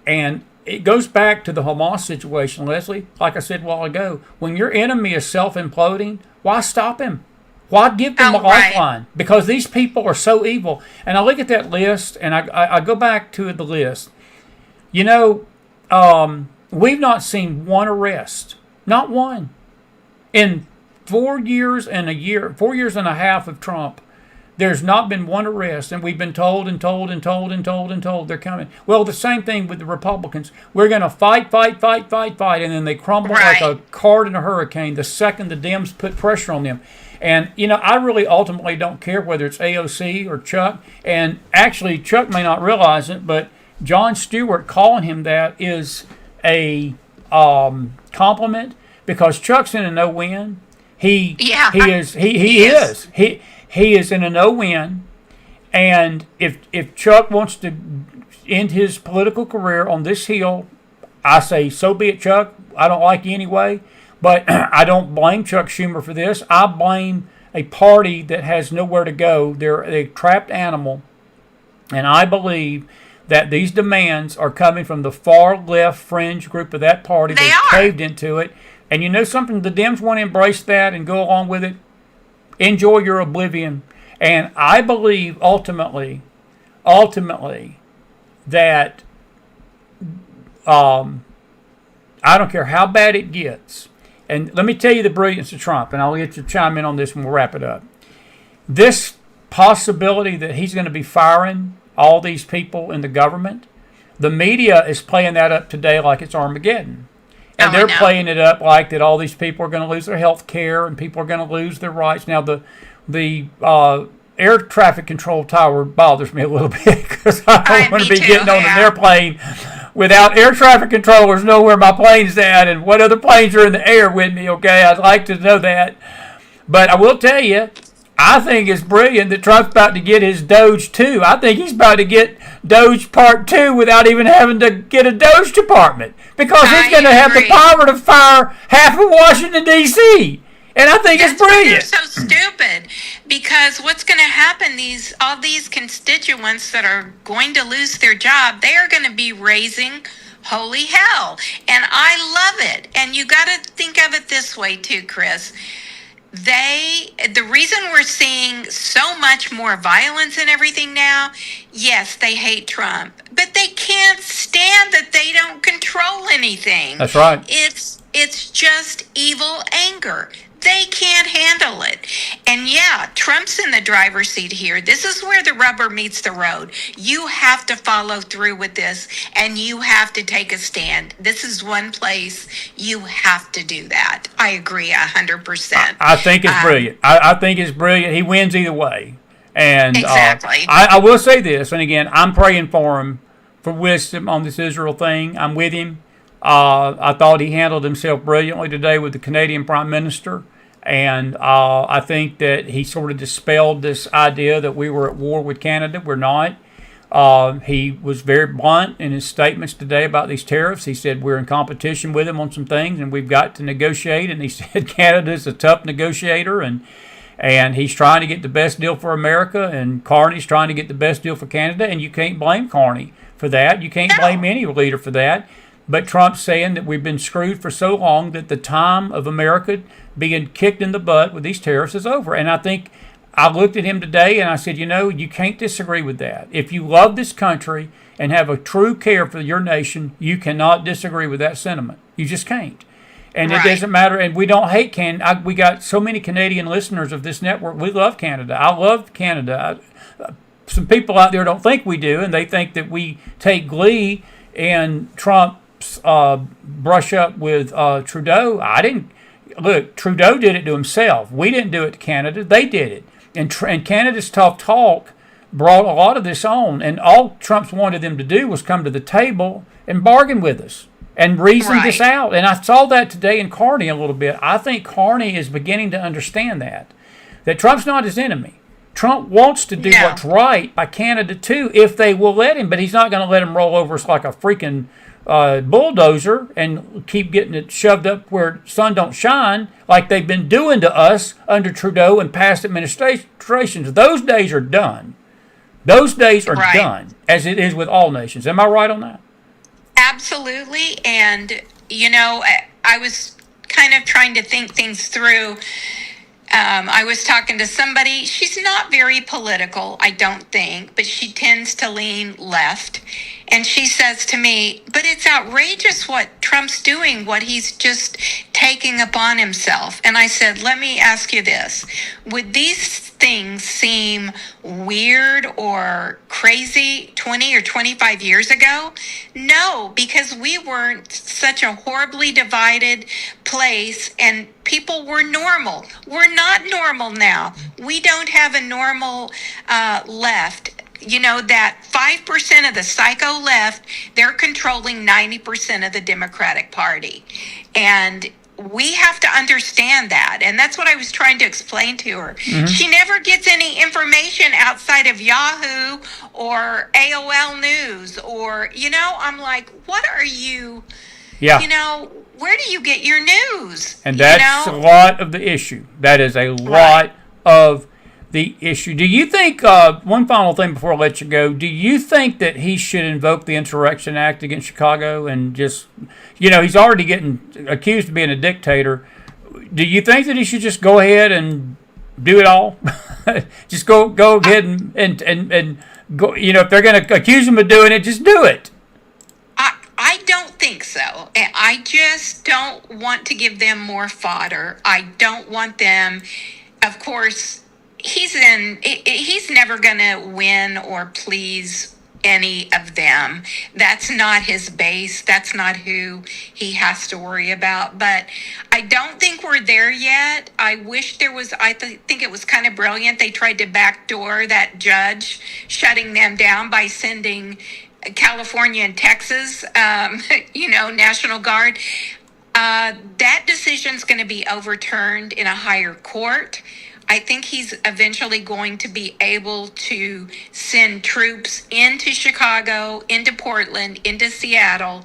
And it goes back to the Hamas situation, Leslie. Like I said a while ago, when your enemy is self-imploding, why stop him? Why give them a lifeline? Because these people are so evil. And I look at that list, and I go back to the list. You know, we've not seen one arrest, not one, in 4 years and a half of Trump. There's not been one arrest, and we've been told they're coming. Well, the same thing with the Republicans. We're going to fight, and then they crumble like a card in a hurricane the second the Dems put pressure on them. And, you know, I really ultimately don't care whether it's AOC or Chuck. And actually, Chuck may not realize it, but Jon Stewart calling him that is a compliment, because Chuck's in a no-win. He is in a no-win, and if Chuck wants to end his political career on this hill, I say so be it, Chuck. I don't like you anyway, but I don't blame Chuck Schumer for this. I blame a party that has nowhere to go. They're a trapped animal, and I believe that these demands are coming from the far left fringe group of that party. They've caved into it. And you know something? The Dems want to embrace that and go along with it. Enjoy your oblivion. And I believe ultimately that I don't care how bad it gets. And let me tell you the brilliance of Trump, and I'll get you to chime in on this when we'll wrap it up. This possibility that he's going to be firing all these people in the government, the media is playing that up today like it's Armageddon. And they're playing it up like that all these people are going to lose their health care and people are going to lose their rights. Now, the air traffic control tower bothers me a little bit, because I don't want to be getting on an airplane without air traffic controllers know where my plane's at and what other planes are in the air with me, okay? I'd like to know that. But I will tell you, I think it's brilliant that Trump's about to get his Doge 2. I think he's about to get Doge Part 2 without even having to get a Doge department, because he's going to have the power to fire half of Washington, D.C., and I think it's brilliant. They're so stupid, because what's going to happen, all these constituents that are going to lose their job, they are going to be raising holy hell. And I love it. And you got to think of it this way too, Chris. The reason we're seeing so much more violence and everything now, yes, they hate Trump, but they can't stand that they don't control anything. That's right. It's just evil anger. They can't handle it. And yeah, Trump's in the driver's seat here. This is where the rubber meets the road. You have to follow through with this, and you have to take a stand. This is one place you have to do that. I agree 100%. I think it's brilliant. I think it's brilliant. He wins either way. And exactly. I will say this, and again, I'm praying for him for wisdom on this Israel thing. I'm with him. I thought he handled himself brilliantly today with the Canadian Prime Minister. And I think that he sort of dispelled this idea that we were at war with Canada. We're not. He was very blunt in his statements today about these tariffs. He said we're in competition with him on some things, and we've got to negotiate. And he said Canada's a tough negotiator, and he's trying to get the best deal for America, and Carney's trying to get the best deal for Canada, and you can't blame Carney for that. You can't blame any leader for that. But Trump's saying that we've been screwed for so long that the time of America being kicked in the butt with these tariffs is over. And I think I looked at him today and I said, you can't disagree with that. If you love this country and have a true care for your nation, you cannot disagree with that sentiment. You just can't. And It doesn't matter. And we don't hate Canada. We got so many Canadian listeners of this network. We love Canada. I love Canada. Some people out there don't think we do, and they think that we take glee in Trump's brush up with Trudeau. I didn't. Look, Trudeau did it to himself. We didn't do it to Canada. They did it. And Canada's tough talk brought a lot of this on. And all Trump's wanted them to do was come to the table and bargain with us and reason this out. And I saw that today in Carney a little bit. I think Carney is beginning to understand that Trump's not his enemy. Trump wants to do what's right by Canada, too, if they will let him. But he's not going to let him roll over us like a freaking bulldozer and keep getting it shoved up where sun don't shine like they've been doing to us under Trudeau and past administrations. Those days are done. Those days are done, as it is with all nations. Am I right on that? Absolutely. And, I was kind of trying to think things through. I was talking to somebody. She's not very political, I don't think, but she tends to lean left. And she says to me, but it's outrageous what Trump's doing, what he's just taking upon himself. And I said, let me ask you this. Would these things seem weird or crazy 20 or 25 years ago? No, because we weren't such a horribly divided place and people were normal. We're not normal now. We don't have a normal left. That 5% of the psycho left, they're controlling 90% of the Democratic Party. And we have to understand that. And that's what I was trying to explain to her. Mm-hmm. She never gets any information outside of Yahoo or AOL News or, I'm like, what are you, where do you get your news? And that's a lot of the issue. That is a lot of the issue. Do you think, one final thing before I let you go, do you think that he should invoke the Insurrection Act against Chicago and just, he's already getting accused of being a dictator. Do you think that he should just go ahead and do it all? Just go ahead and go, if they're going to accuse him of doing it, just do it. I don't think so. I just don't want to give them more fodder. I don't want them, of course, he's never going to win or please any of them. That's not his base. That's not who he has to worry about. But I don't think we're there yet. I wish there was, think it was kind of brilliant. They tried to backdoor that judge, shutting them down by sending California and Texas, National Guard. That decision's going to be overturned in a higher court. I think he's eventually going to be able to send troops into Chicago, into Portland, into Seattle.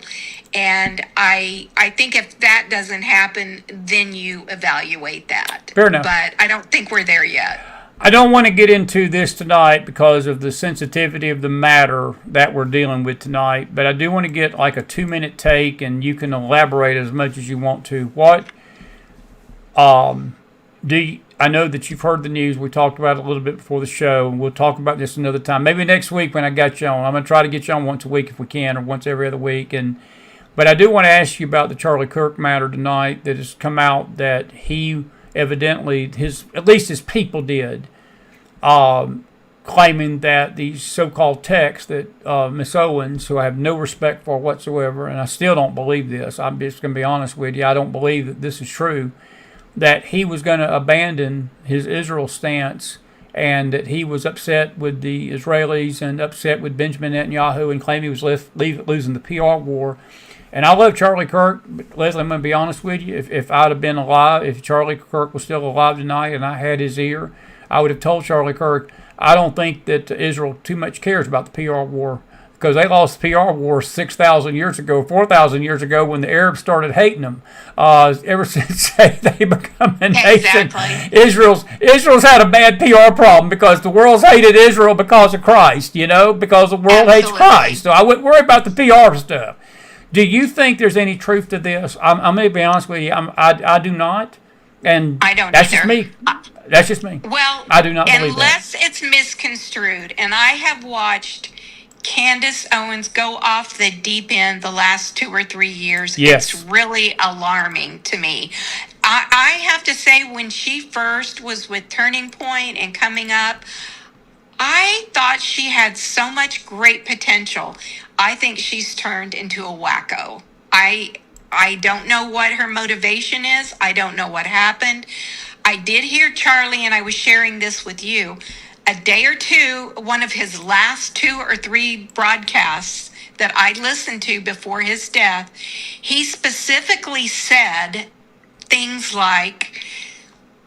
And I think if that doesn't happen, then you evaluate that. Fair enough. But I don't think we're there yet. I don't want to get into this tonight because of the sensitivity of the matter that we're dealing with tonight, but I do want to get like a 2-minute take, and you can elaborate as much as you want to. What I know that you've heard the news. We talked about it a little bit before the show, and we'll talk about this another time. Maybe next week when I got you on. I'm going to try to get you on once a week if we can, or once every other week. But I do want to ask you about the Charlie Kirk matter tonight that has come out that he evidently, at least his people did, claiming that these so-called texts that Miss Owens, who I have no respect for whatsoever, and I still don't believe this. I'm just going to be honest with you. I don't believe that this is true. That he was going to abandon his Israel stance and that he was upset with the Israelis and upset with Benjamin Netanyahu and claimed he was losing the PR war. And I love Charlie Kirk, but Leslie, I'm going to be honest with you. If I'd have been alive, if Charlie Kirk was still alive tonight and I had his ear, I would have told Charlie Kirk, I don't think that Israel too much cares about the PR war, because they lost the PR war 6,000 years ago, 4,000 years ago, when the Arabs started hating them. Ever since they become a nation, Exactly. Israel's had a bad PR problem because the world's hated Israel because of Christ, because the world hates Absolutely. Christ. So I wouldn't worry about the PR stuff. Do you think there's any truth to this? I'm going to be honest with you. I do not. And I don't that's just either. me. That's just me. Well, I do not believe that. unless it's misconstrued, and I have watched Candace Owens go off the deep end the last 2 or 3 years. Yes. It's really alarming to me. I have to say, when she first was with Turning Point and coming up, I thought she had so much great potential. I think she's turned into a wacko. I don't know what her motivation is. I don't know what happened. I did hear Charlie, and I was sharing this with you. A day or two, one of his last 2 or 3 broadcasts that I listened to before his death, he specifically said things like,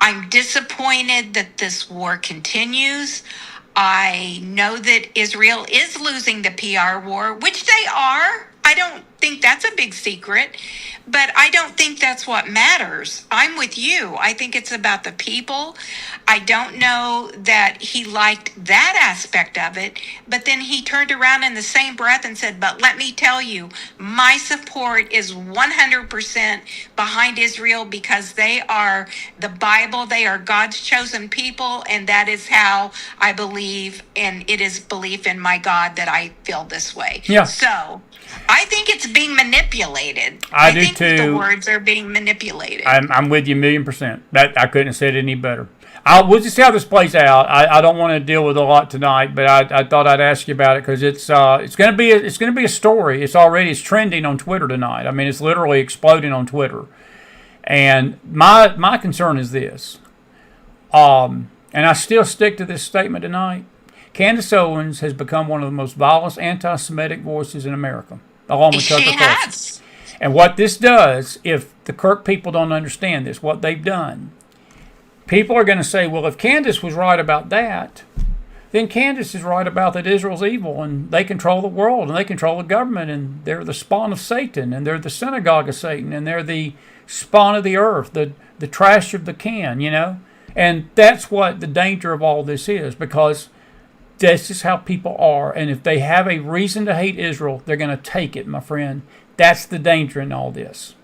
I'm disappointed that this war continues. I know that Israel is losing the PR war, which they are. I don't think that's a big secret, but I don't think that's what matters. I'm with you. I think it's about the people. I don't know that he liked that aspect of it, but then he turned around in the same breath and said, but let me tell you, my support is 100% behind Israel because they are the Bible, they are God's chosen people, and that is how I believe, and it is belief in my God that I feel this way. Yeah. So I think it's being manipulated. I do think that too. the words are being manipulated. I'm with you 1,000,000%. That I couldn't have said it any better. We'll just see how this plays out. I don't want to deal with a lot tonight, but I thought I'd ask you about it because it's going to be a story. It's trending on Twitter tonight. I mean, it's literally exploding on Twitter. And my concern is this, and I still stick to this statement tonight. Candace Owens has become one of the most violent anti-Semitic voices in America, along with Tucker She Carlson. has. And what this does, if the Kirk people don't understand this, what they've done, people are going to say, well, if Candace was right about that, then Candace is right about that Israel's evil and they control the world and they control the government and they're the spawn of Satan and they're the synagogue of Satan and they're the spawn of the earth, the trash of the can, And that's what the danger of all this is, because this is how people are. And if they have a reason to hate Israel, they're going to take it, my friend. That's the danger in all this.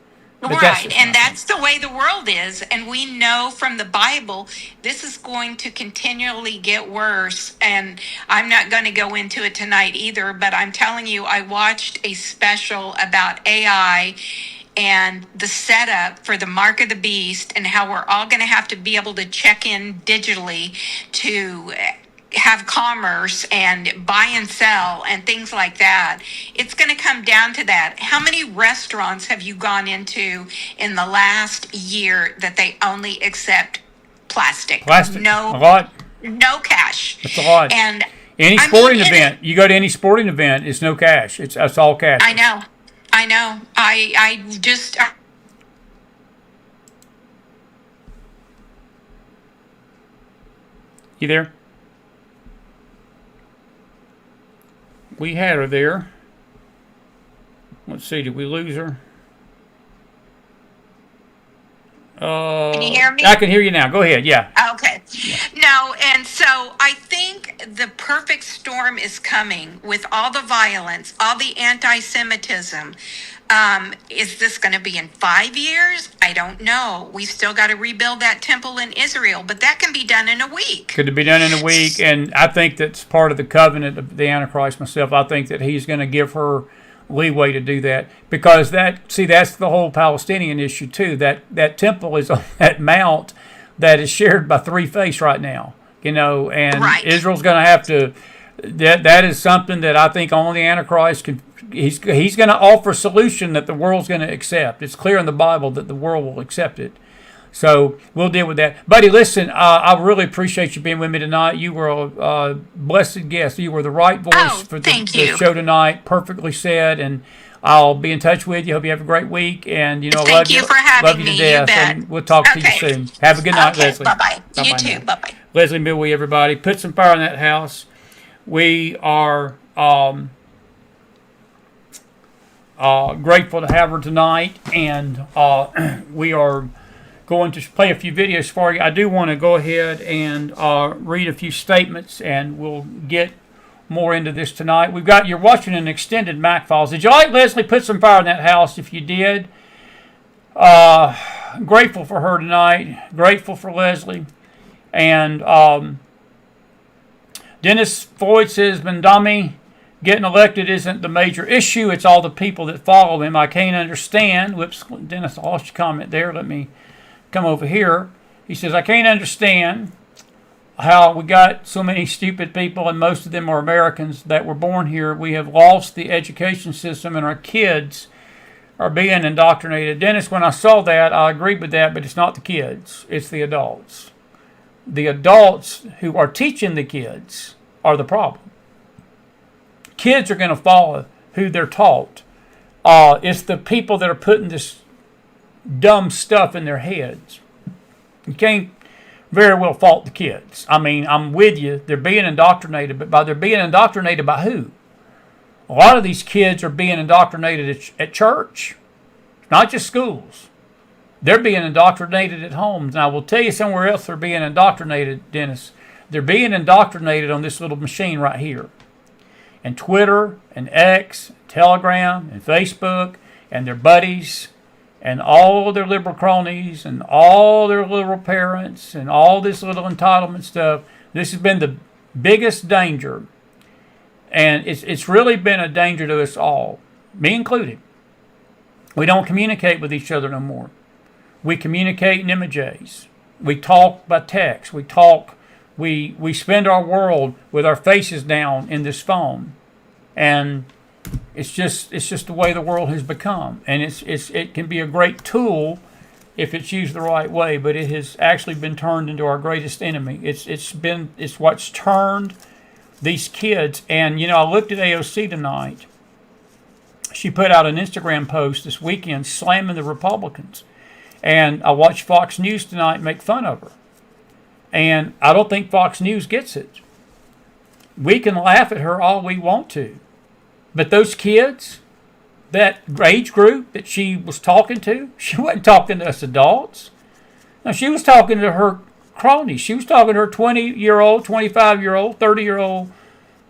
But Right, and that's the way the world is. And we know from the Bible, this is going to continually get worse. And I'm not going to go into it tonight either, but I'm telling you, I watched a special about AI and the setup for the mark of the beast and how we're all going to have to be able to check in digitally to have commerce and buy and sell and things like that. It's going to come down to that. How many restaurants have you gone into in the last year that they only accept plastic? Plastic. No, A lot. no cash. It's a lot. And Any sporting event, you go to any sporting event, it's no cash. It's all cash. I know. I just. You there? We had her there. Let's see, did we lose her? Can you hear me? I can hear you now. Go ahead. Yeah. Okay. No, and so I think the perfect storm is coming with all the violence, all the anti-Semitism. Is this going to be in 5 years? I don't know. We've still got to rebuild that temple in Israel, but that can be done in a week. Could it be done in a week? And I think that's part of the covenant of the Antichrist myself. I think that he's going to give her leeway to do that, because that's the whole Palestinian issue too. That temple is on that mount that is shared by 3 faiths right now, and Right. Israel's going to have to. That is something that I think only the Antichrist can. He's going to offer a solution that the world's going to accept. It's clear in the Bible that the world will accept it. So we'll deal with that. Buddy, listen, I really appreciate you being with me tonight. You were a blessed guest. You were the right voice for the show tonight. Perfectly said. And I'll be in touch with you. Hope you have a great week. And, you know, Thank you for having love you to me. death. You bet. And we'll talk to you Okay. soon. Have a good night, Okay. Leslie. Bye-bye. You Bye-bye too. now. Bye-bye. Leslie Millwee, everybody. Put some fire in that house. We are grateful to have her tonight. And we are going to play a few videos for you. I do want to go ahead and read a few statements, and we'll get more into this tonight. You're watching an extended McFiles. Did you like Leslie? Put some fire in that house if you did. Grateful for her tonight. Grateful for Leslie. And Dennis Floyd says, Bandami getting elected isn't the major issue. It's all the people that follow him. I can't understand. Whoops, Dennis, I lost your comment there. Let me come over here. He says, I can't understand how we got so many stupid people, and most of them are Americans that were born here. We have lost the education system, and our kids are being indoctrinated. Dennis, when I saw that, I agreed with that, but it's not the kids. It's the adults. The adults who are teaching the kids are the problem. Kids are going to follow who they're taught. It's the people that are putting this dumb stuff in their heads. You can't very well fault the kids. I mean, I'm with you. They're being indoctrinated, but they're being indoctrinated by who? A lot of these kids are being indoctrinated at church, not just schools. They're being indoctrinated at homes. And I will tell you somewhere else they're being indoctrinated, Dennis. They're being indoctrinated on this little machine right here. And Twitter and X, Telegram and Facebook and their buddies and all their liberal cronies and all their liberal parents and all this little entitlement stuff. This has been the biggest danger. And it's really been a danger to us all, me included. We don't communicate with each other no more. We communicate in images. We talk by text. We spend our world with our faces down in this phone. And it's just the way the world has become. And it can be a great tool if it's used the right way, but it has actually been turned into our greatest enemy. It's what's turned these kids. And, you know, I looked at AOC tonight. She put out an Instagram post this weekend slamming the Republicans. And I watched Fox News tonight make fun of her. And I don't think Fox News gets it. We can laugh at her all we want to. But those kids, that age group that she was talking to, she wasn't talking to us adults. No, she was talking to her cronies. She was talking to her 20-year-old, 25-year-old, 30-year-old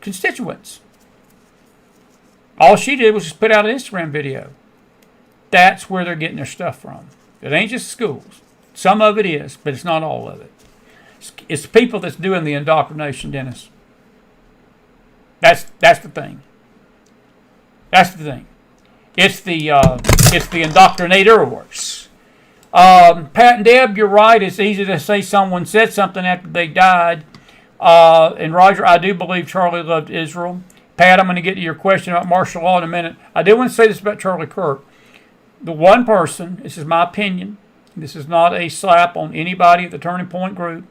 constituents. All she did was just put out an Instagram video. That's where they're getting their stuff from. It ain't just schools. Some of it is, but it's not all of it. It's people that's doing the indoctrination, Dennis. That's the thing. That's the thing. It's the indoctrinators. Pat and Deb, you're right. It's easy to say someone said something after they died. And Roger, I do believe Charlie loved Israel. Pat, I'm going to get to your question about martial law in a minute. I do want to say this about Charlie Kirk. The one person, this is my opinion, this is not a slap on anybody at the Turning Point group,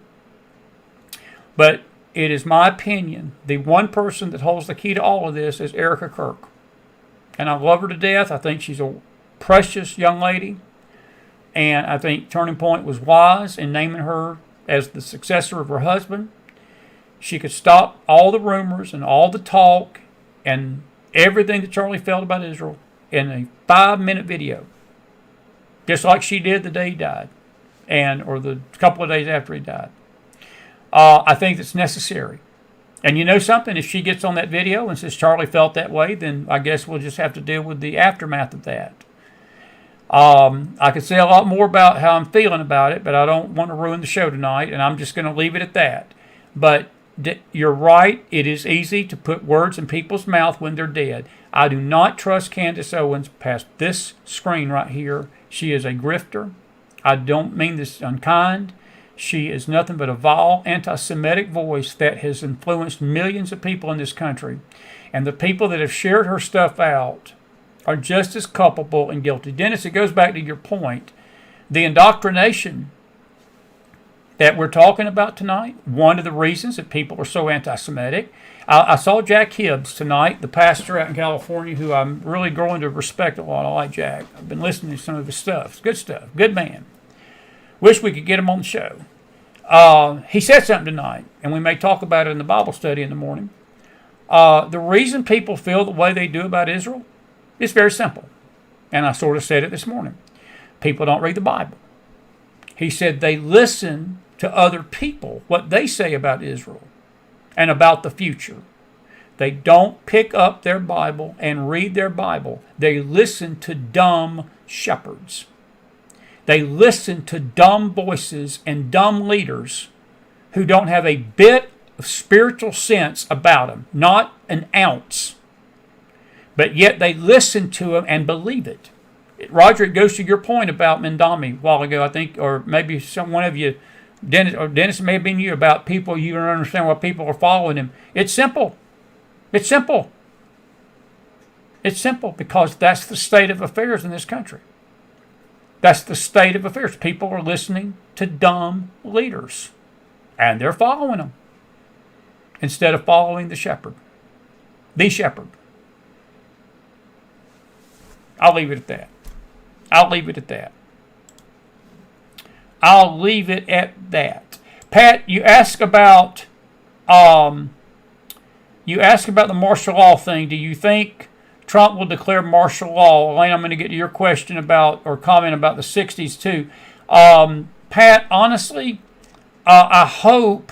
but it is my opinion, the one person that holds the key to all of this is Erica Kirk. And I love her to death. I think she's a precious young lady. And I think Turning Point was wise in naming her as the successor of her husband. She could stop all the rumors and all the talk and everything that Charlie felt about Israel in a 5-minute video. Just like she did the day he died. Or the couple of days after he died. I think that's necessary. And you know something? If she gets on that video and says Charlie felt that way, then I guess we'll just have to deal with the aftermath of that. I could say a lot more about how I'm feeling about it, but I don't want to ruin the show tonight, and I'm just going to leave it at that. But you're right. It is easy to put words in people's mouth when they're dead. I do not trust Candace Owens past this screen right here. She is a grifter. I don't mean this unkind. She is nothing but a vile, anti-Semitic voice that has influenced millions of people in this country. And the people that have shared her stuff out are just as culpable and guilty. Dennis, it goes back to your point. The indoctrination that we're talking about tonight, one of the reasons that people are so anti-Semitic. I saw Jack Hibbs tonight, the pastor out in California, who I'm really growing to respect a lot. I like Jack. I've been listening to some of his stuff. It's good stuff. Good man. Wish we could get him on the show. He said something tonight, and we may talk about it in the Bible study in the morning. The reason people feel the way they do about Israel is very simple. And I sort of said it this morning. People don't read the Bible. He said they listen to other people, what they say about Israel and about the future. They don't pick up their Bible and read their Bible. They listen to dumb shepherds. They listen to dumb voices and dumb leaders who don't have a bit of spiritual sense about them, not an ounce. But yet they listen to them and believe it. Roger, it goes to your point about Mendami a while ago, I think, or maybe one of you, Dennis, it may have been you, about people, you don't understand why people are following him. It's simple. It's simple. It's simple because that's the state of affairs in this country. That's the state of affairs. People are listening to dumb leaders, and they're following them instead of following the shepherd. The shepherd. I'll leave it at that. I'll leave it at that. I'll leave it at that. Pat, you ask about the martial law thing. Do you think Trump will declare martial law? Elaine, I'm going to get to your question about, or comment about the 60s too. Pat, honestly, I hope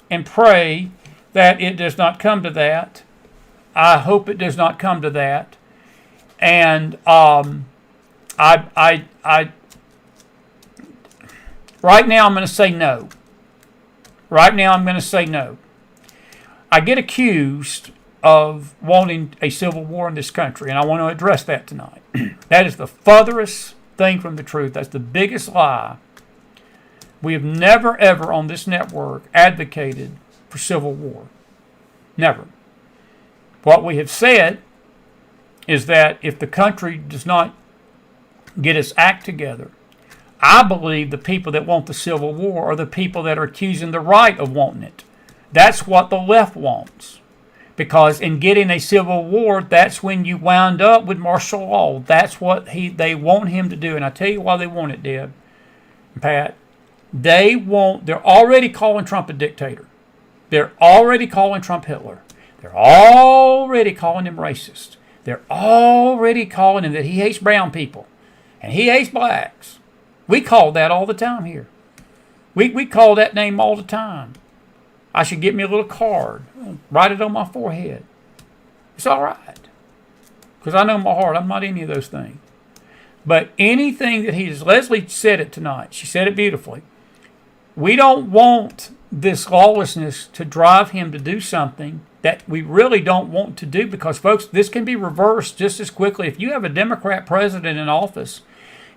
and pray that it does not come to that. I hope it does not come to that. And I right now I'm going to say no. Right now I'm going to say no. I get accused of wanting a civil war in this country, and I want to address that tonight. That is the furthest thing from the truth. That's the biggest lie. We have never, ever on this network advocated for civil war. Never. What we have said is that if the country does not get its act together, I believe the people that want the civil war are the people that are accusing the right of wanting it. That's what the left wants. Because in getting a civil war, that's when you wound up with martial law. That's what they want him to do. And I tell you why they want it, Deb and Pat. They're already calling Trump a dictator. They're already calling Trump Hitler. They're already calling him racist. They're already calling him that he hates brown people. And he hates blacks. We call that all the time here. We call that name all the time. I should get me a little card. Write it on my forehead. It's all right. Because I know in my heart I'm not any of those things. But anything that he does, Leslie said it tonight. She said it beautifully. We don't want this lawlessness to drive him to do something that we really don't want to do, because, folks, this can be reversed just as quickly. If you have a Democrat president in office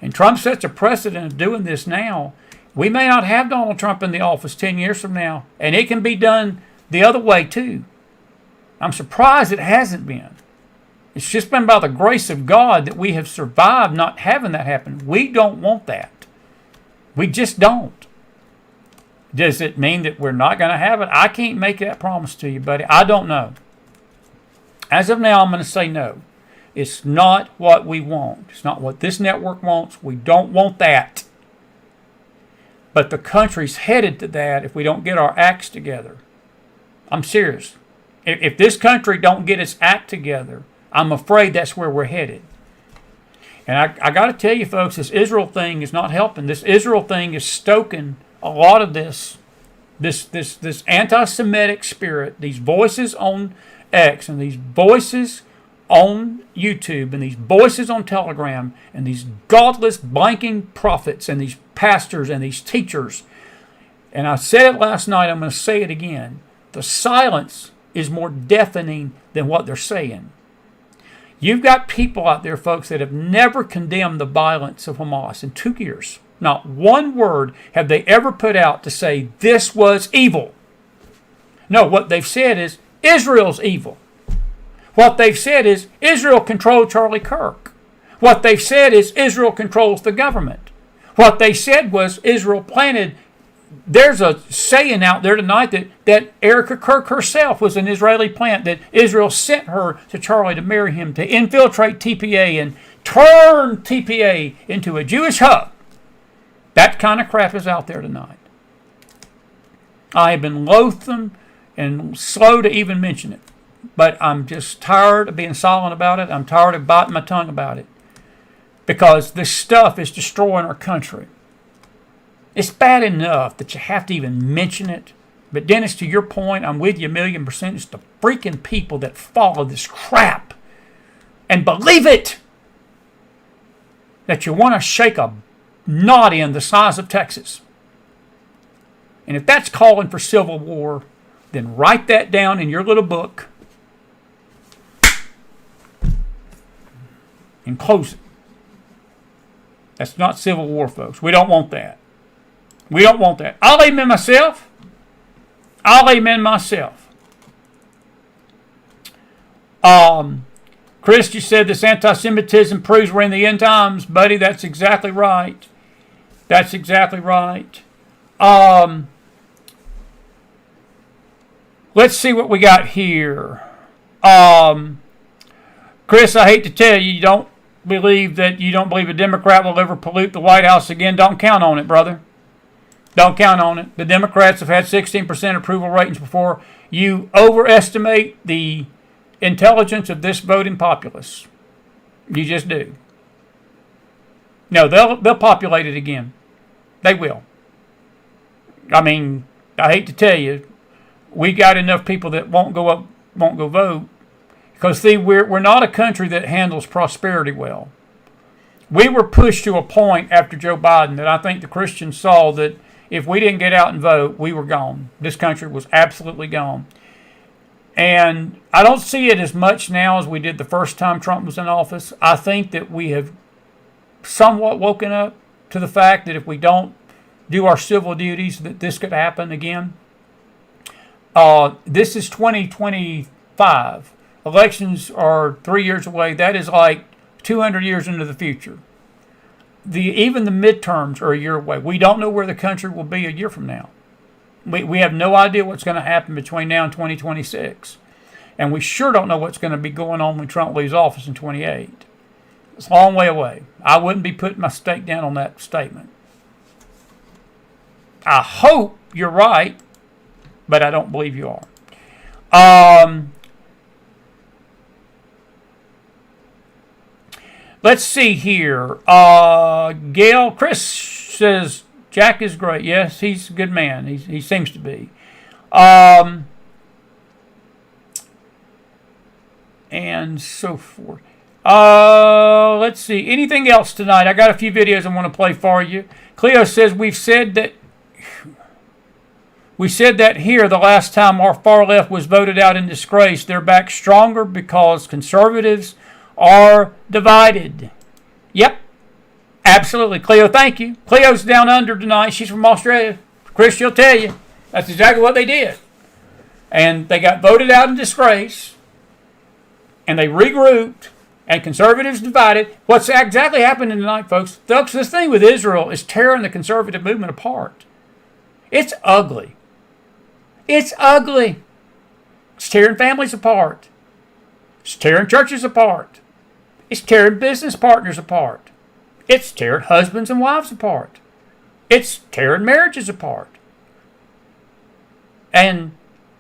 and Trump sets a precedent of doing this now, we may not have Donald Trump in the office 10 years from now, and it can be done the other way too. I'm surprised it hasn't been. It's just been by the grace of God that we have survived not having that happen. We don't want that. We just don't. Does it mean that we're not going to have it? I can't make that promise to you, buddy. I don't know. As of now, I'm going to say no. It's not what we want. It's not what this network wants. We don't want that. But the country's headed to that if we don't get our acts together. I'm serious. If this country don't get its act together, I'm afraid that's where we're headed. And I got to tell you, folks, this Israel thing is not helping. This Israel thing is stoking a lot of this anti-Semitic spirit, these voices on X and these voices on YouTube and these voices on Telegram and these godless blanking prophets and these pastors and these teachers. And I said it last night, I'm going to say it again. The silence is more deafening than what they're saying. You've got people out there, folks, that have never condemned the violence of Hamas in 2 years. Not one word have they ever put out to say this was evil. No, what they've said is Israel's evil. What they've said is Israel controlled Charlie Kirk. What they've said is Israel controls the government. What they said was Israel planted there's a saying out there tonight that Erica Kirk herself was an Israeli plant, that Israel sent her to Charlie to marry him, to infiltrate TPA and turn TPA into a Jewish hub. That kind of crap is out there tonight. I have been loathsome and slow to even mention it. But I'm just tired of being silent about it. I'm tired of biting my tongue about it. Because this stuff is destroying our country. It's bad enough that you have to even mention it. But Dennis, to your point, I'm with you 1,000,000%. It's the freaking people that follow this crap and believe it, that you want to shake a knot in the size of Texas. And if that's calling for civil war, then write that down in your little book and close it. That's not civil war, folks. We don't want that. We don't want that. I'll amen myself. I'll amen myself. Chris, you said this anti-Semitism proves we're in the end times. Buddy, that's exactly right. That's exactly right. Let's see what we got here. Chris, I hate to tell you, you don't believe a Democrat will ever pollute the White House again. Don't count on it, brother. Don't count on it. The Democrats have had 16% approval ratings before. You overestimate the intelligence of this voting populace. You just do. No, they'll populate it again. They will. I mean, I hate to tell you, we got enough people that won't go vote. Because, see, we're not a country that handles prosperity well. We were pushed to a point after Joe Biden that I think the Christians saw that if we didn't get out and vote, we were gone. This country was absolutely gone. And I don't see it as much now as we did the first time Trump was in office. I think that we have somewhat woken up to the fact that if we don't do our civil duties, that this could happen again. This is 2025. Elections are 3 years away. That is like 200 years into the future. Even the midterms are a year away. We don't know where the country will be a year from now. We have no idea what's going to happen between now and 2026. And we sure don't know what's going to be going on when Trump leaves office in 28. It's a long way away. I wouldn't be putting my stake down on that statement. I hope you're right, but I don't believe you are. Let's see here. Gail, Chris says Jack is great. Yes, he's a good man. He seems to be. And so forth. Let's see. Anything else tonight? I got a few videos I want to play for you. Cleo says we said that here the last time our far left was voted out in disgrace. They're back stronger because conservatives are divided. Yep. Absolutely. Cleo, thank you. Cleo's down under tonight. She's from Australia. Chris, she'll tell you. That's exactly what they did. And they got voted out in disgrace. And they regrouped. And conservatives divided. What's exactly happening tonight, folks? This thing with Israel is tearing the conservative movement apart. It's ugly. It's ugly. It's tearing families apart. It's tearing churches apart. It's tearing business partners apart. It's tearing husbands and wives apart. It's tearing marriages apart. And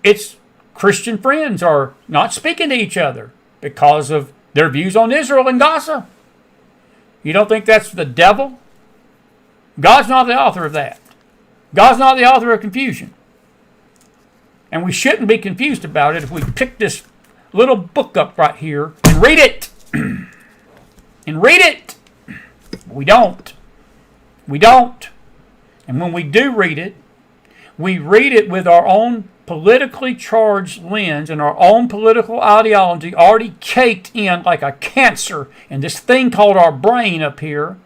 its Christian friends are not speaking to each other because of their views on Israel and Gaza. You don't think that's the devil? God's not the author of that. God's not the author of confusion. And we shouldn't be confused about it if we pick this little book up right here and read it. And read it. We don't. We don't. And when we do read it, we read it with our own politically charged lens and our own political ideology already caked in like a cancer in this thing called our brain up here.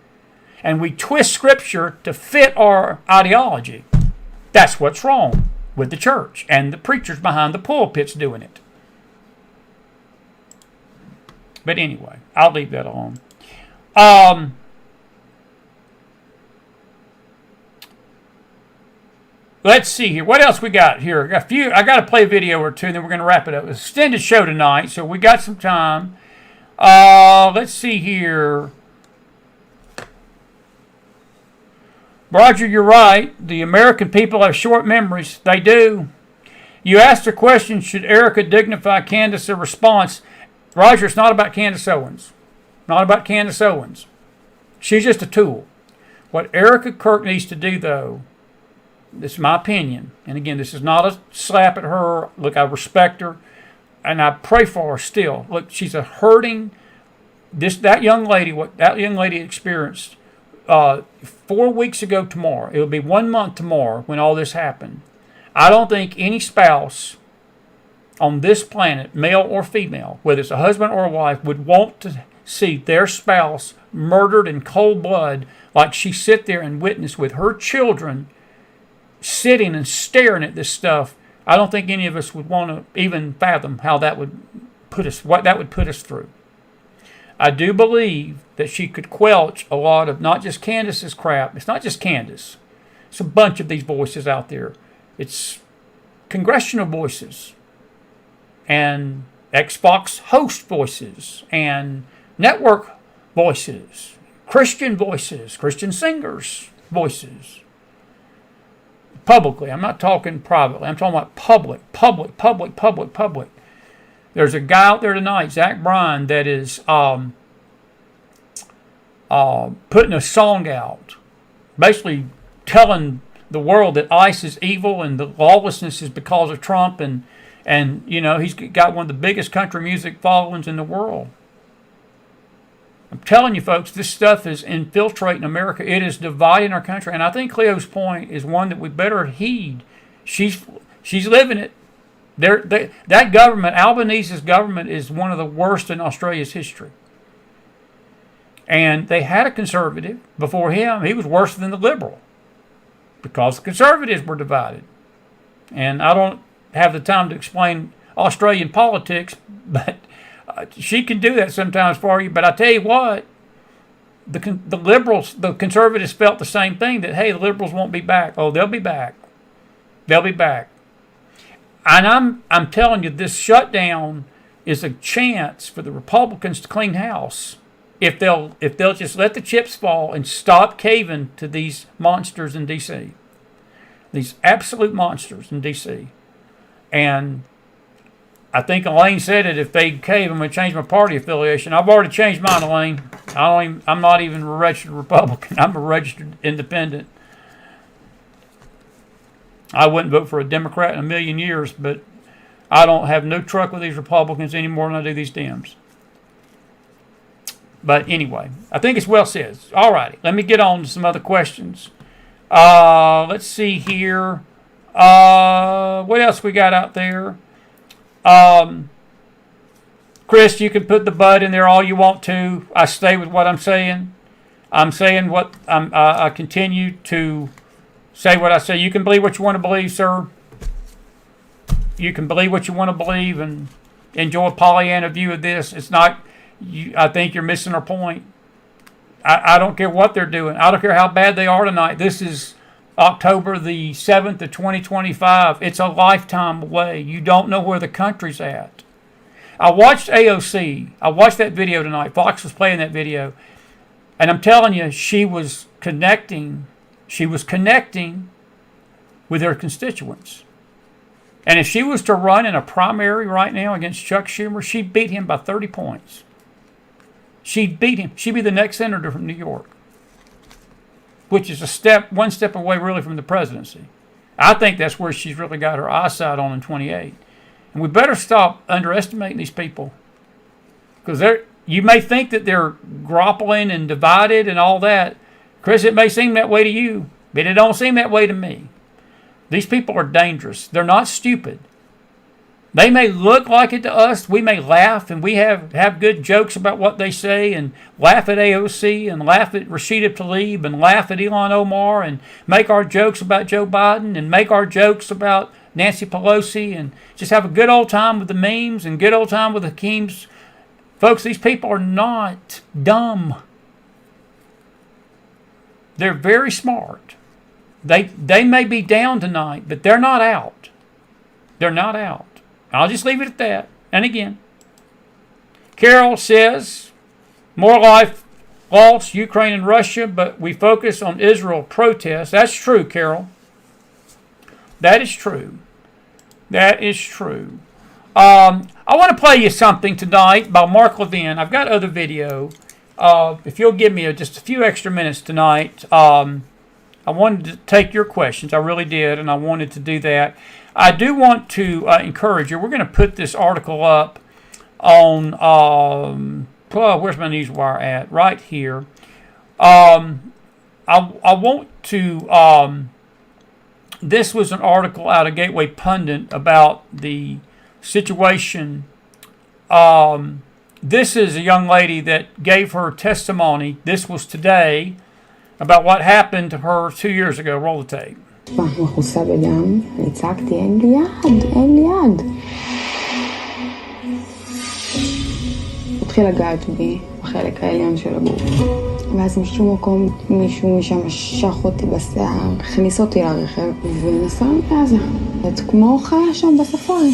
And we twist Scripture to fit our ideology. That's what's wrong with the church and the preachers behind the pulpits doing it. But anyway, I'll leave that alone. Let's see here. What else we got here? I got to play a video or two, and then we're going to wrap it up. It's an extended show tonight, so we got some time. Let's see here. Roger, you're right. The American people have short memories. They do. You asked the question, should Erica dignify Candace a response? Roger, it's not about Candace Owens. Not about Candace Owens. She's just a tool. What Erica Kirk needs to do, though, this is my opinion, and again, this is not a slap at her. Look, I respect her, and I pray for her still. Look, she's a hurting. That young lady, what that young lady experienced 4 weeks ago tomorrow. It'll be 1 month tomorrow when all this happened. I don't think any spouse on this planet, male or female, whether it's a husband or a wife, would want to see their spouse murdered in cold blood like she sit there and witness with her children sitting and staring at this stuff. I don't think any of us would want to even fathom how that would put us, what that would put us through. I do believe that she could quelch a lot of not just Candace's crap. It's not just Candace. It's a bunch of these voices out there. It's congressional voices and Xbox host voices and network voices, Christian voices, Christian singers voices. Publicly. I'm not talking privately. I'm talking about public. There's a guy out there tonight, Zach Bryan, that is putting a song out, basically telling the world that ICE is evil and the lawlessness is because of Trump, and you know, he's got one of the biggest country music followings in the world. I'm telling you, folks, this stuff is infiltrating America. It is dividing our country, and I think Cleo's point is one that we better heed. She's living it. That government, Albanese's government, is one of the worst in Australia's history. And they had a conservative before him. He was worse than the Liberal because the conservatives were divided. And I don't have the time to explain Australian politics, but she can do that sometimes for you. But I tell you what, the liberals, the conservatives felt the same thing, that, hey, the liberals won't be back. Oh, they'll be back. They'll be back. And I'm telling you, this shutdown is a chance for the Republicans to clean house if they'll just let the chips fall and stop caving to these monsters in D.C. These absolute monsters in D.C. And I think Elaine said it, if they cave, I'm going to change my party affiliation. I've already changed mine, Elaine. I'm not even a registered Republican. I'm a registered independent. I wouldn't vote for a Democrat in a million years, but I don't have no truck with these Republicans any more than I do these Dems. But anyway, I think it's well said. All righty, let me get on to some other questions. Let's see here. What else we got out there? Chris, you can put the bud in there all you want to. I stay with what I'm saying. I'm saying what I continue to say what I say. You can believe what you want to believe, sir. You can believe what you want to believe and enjoy a Pollyanna view of this. It's not. I think you're missing our point. I don't care what they're doing. I don't care how bad they are tonight. This is October the 7th of 2025. It's a lifetime away. You don't know where the country's at. I watched AOC. I watched that video tonight. Fox was playing that video. And I'm telling you, she was connecting with her constituents. And if she was to run in a primary right now against Chuck Schumer, she'd beat him by 30 points. She'd beat him. She'd be the next senator from New York, which is one step away really from the presidency. I think that's where she's really got her eyesight on in 28. And we better stop underestimating these people, because you may think that they're grappling and divided and all that. Chris, it may seem that way to you, but it don't seem that way to me. These people are dangerous. They're not stupid. They may look like it to us. We may laugh, and we have good jokes about what they say, and laugh at AOC, and laugh at Rashida Tlaib, and laugh at Ilhan Omar, and make our jokes about Joe Biden, and make our jokes about Nancy Pelosi, and just have a good old time with the memes and good old time with the Hakeems. Folks, these people are not dumb. They're very smart. They may be down tonight, but they're not out. They're not out. I'll just leave it at that. And again, Carol says, more life lost, Ukraine and Russia, but we focus on Israel protests. That's true, Carol. That is true. That is true. I want to play you something tonight by Mark Levin. I've got other video. If you'll give me just a few extra minutes tonight, I wanted to take your questions. I really did, and I wanted to do that. I do want to encourage you. We're going to put this article up on, where's my newswire at? Right here. I want to, this was an article out of Gateway Pundit about the situation. This is a young lady that gave her testimony. This was today about what happened to her 2 years ago. Roll the tape. מכוסה בדם, אני צעקתי, אין לי יד, אין לי יד. התחיל לגעת בי בחלק העליון של הגוף. ואז משום מקום מישהו משם משך אותי בשיער, הכניס אותי לרכב ונסע לעזה. את כמו חיה שם בספארי.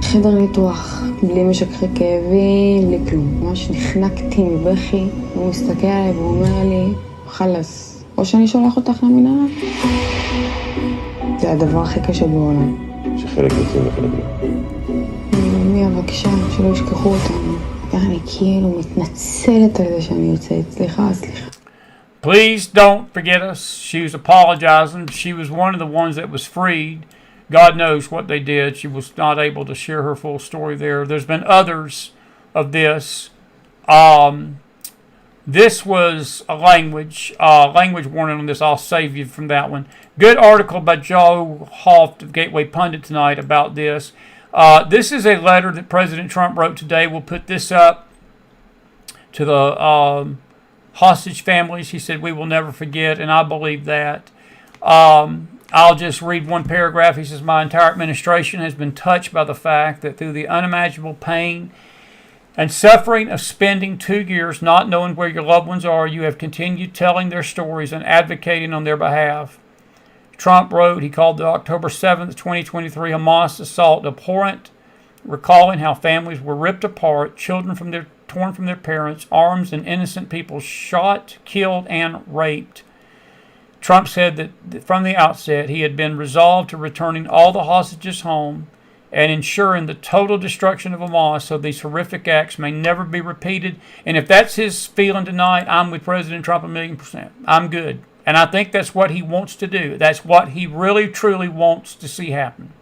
חדר ניתוח, בלי משככי כאבים, בלי כלום. ממש נחנקתי מבכי, הוא מסתכל עליי והוא אומר לי, חלס. או שאני שולח אותך למנהרה. זה הדבר הכי קשה בעולם. שחלק יוצאים וחלק לא. מי הבקשה, שלא ישכחו אותנו. ואני כאילו מתנצלת על זה שאני יוצאת. סליחה. Please don't forget us. She was apologizing. She was one of the ones that was freed. God knows what they did. She was not able to share her full story there. There's been others of this. This was a language warning on this. I'll save you from that one. Good article by Joe Hoft of Gateway Pundit tonight about this. This is a letter that President Trump wrote today. We'll put this up to the hostage families. He said, we will never forget, and I believe that. I'll just read one paragraph. He says, my entire administration has been touched by the fact that through the unimaginable pain and suffering of spending 2 years not knowing where your loved ones are, you have continued telling their stories and advocating on their behalf. Trump wrote, he called the October 7th, 2023 Hamas assault abhorrent, recalling how families were ripped apart, children torn from their parents, arms and innocent people shot, killed, and raped. Trump said that from the outset he had been resolved to returning all the hostages home and ensuring the total destruction of Hamas so these horrific acts may never be repeated. And if that's his feeling tonight, I'm with President Trump 1,000,000%. I'm good. And I think that's what he wants to do. That's what he really, truly wants to see happen.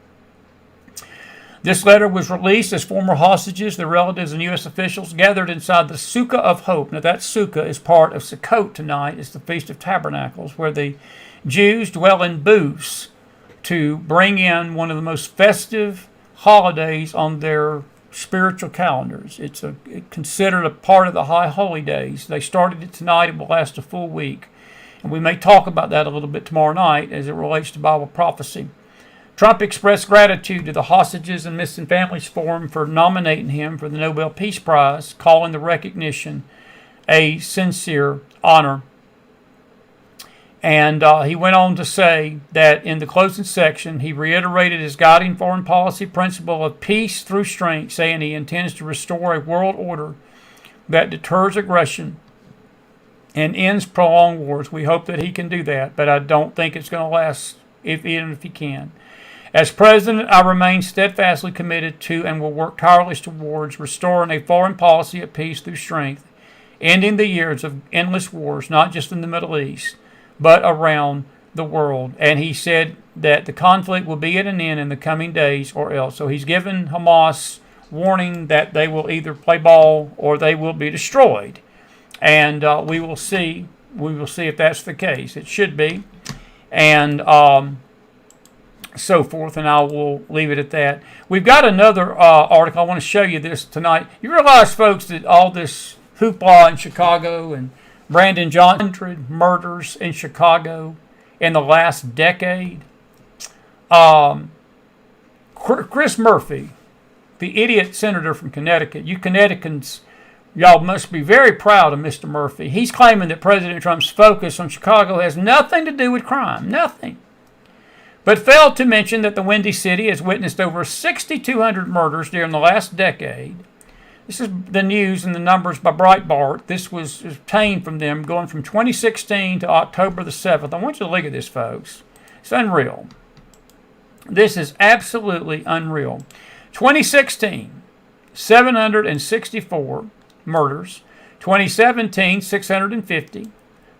This letter was released as former hostages, their relatives, and U.S. officials gathered inside the Sukkah of Hope. Now, that Sukkah is part of Sukkot tonight. It's the Feast of Tabernacles, where the Jews dwell in booths to bring in one of the most festive holidays on their spiritual calendars. It's considered a part of the high holy days. They started it tonight. It will last a full week. And we may talk about that a little bit tomorrow night as it relates to Bible prophecy. Trump expressed gratitude to the Hostages and Missing Families Forum for nominating him for the Nobel Peace Prize, calling the recognition a sincere honor. And he went on to say that in the closing section, he reiterated his guiding foreign policy principle of peace through strength, saying he intends to restore a world order that deters aggression and ends prolonged wars. We hope that he can do that, but I don't think it's going to last, even if he can. As president, I remain steadfastly committed to and will work tirelessly towards restoring a foreign policy of peace through strength, ending the years of endless wars, not just in the Middle East, but around the world. And he said that the conflict will be at an end in the coming days or else. So he's given Hamas warning that they will either play ball or they will be destroyed. And we will see. We will see if that's the case. It should be. And so forth. And I will leave it at that. We've got another article. I want to show you this tonight. You realize, folks, that all this hoopla in Chicago and Brandon Johnson, 100 murders in Chicago in the last decade. Chris Murphy, the idiot senator from Connecticut. You Connecticutans Y'all must be very proud of Mr. Murphy. He's claiming that President Trump's focus on Chicago has nothing to do with crime. Nothing. But failed to mention that the Windy City has witnessed over 6,200 murders during the last decade. This is the news and the numbers by Breitbart. This was obtained from them going from 2016 to October the 7th. I want you to look at this, folks. It's unreal. This is absolutely unreal. 2016, 764 murders. 2017, 650.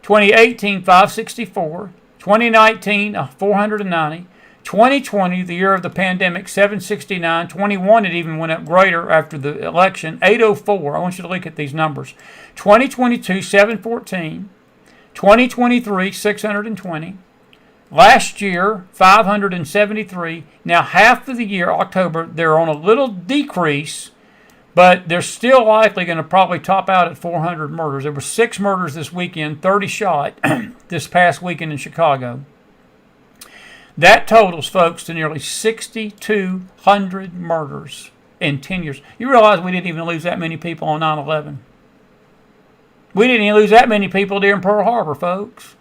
2018, 564. 2019, 490. 2020, the year of the pandemic, 769. 21, it even went up greater after the election, 804. I want you to look at these numbers. 2022, 714. 2023, 620. Last year, 573. Now, half of the year, October, they're on a little decrease, but they're still likely going to probably top out at 400 murders. There were 6 murders this weekend, 30 shot this past weekend in Chicago. That totals, folks, to nearly 6,200 murders in 10 years. You realize we didn't even lose that many people on 9/11? We didn't even lose that many people during Pearl Harbor, folks.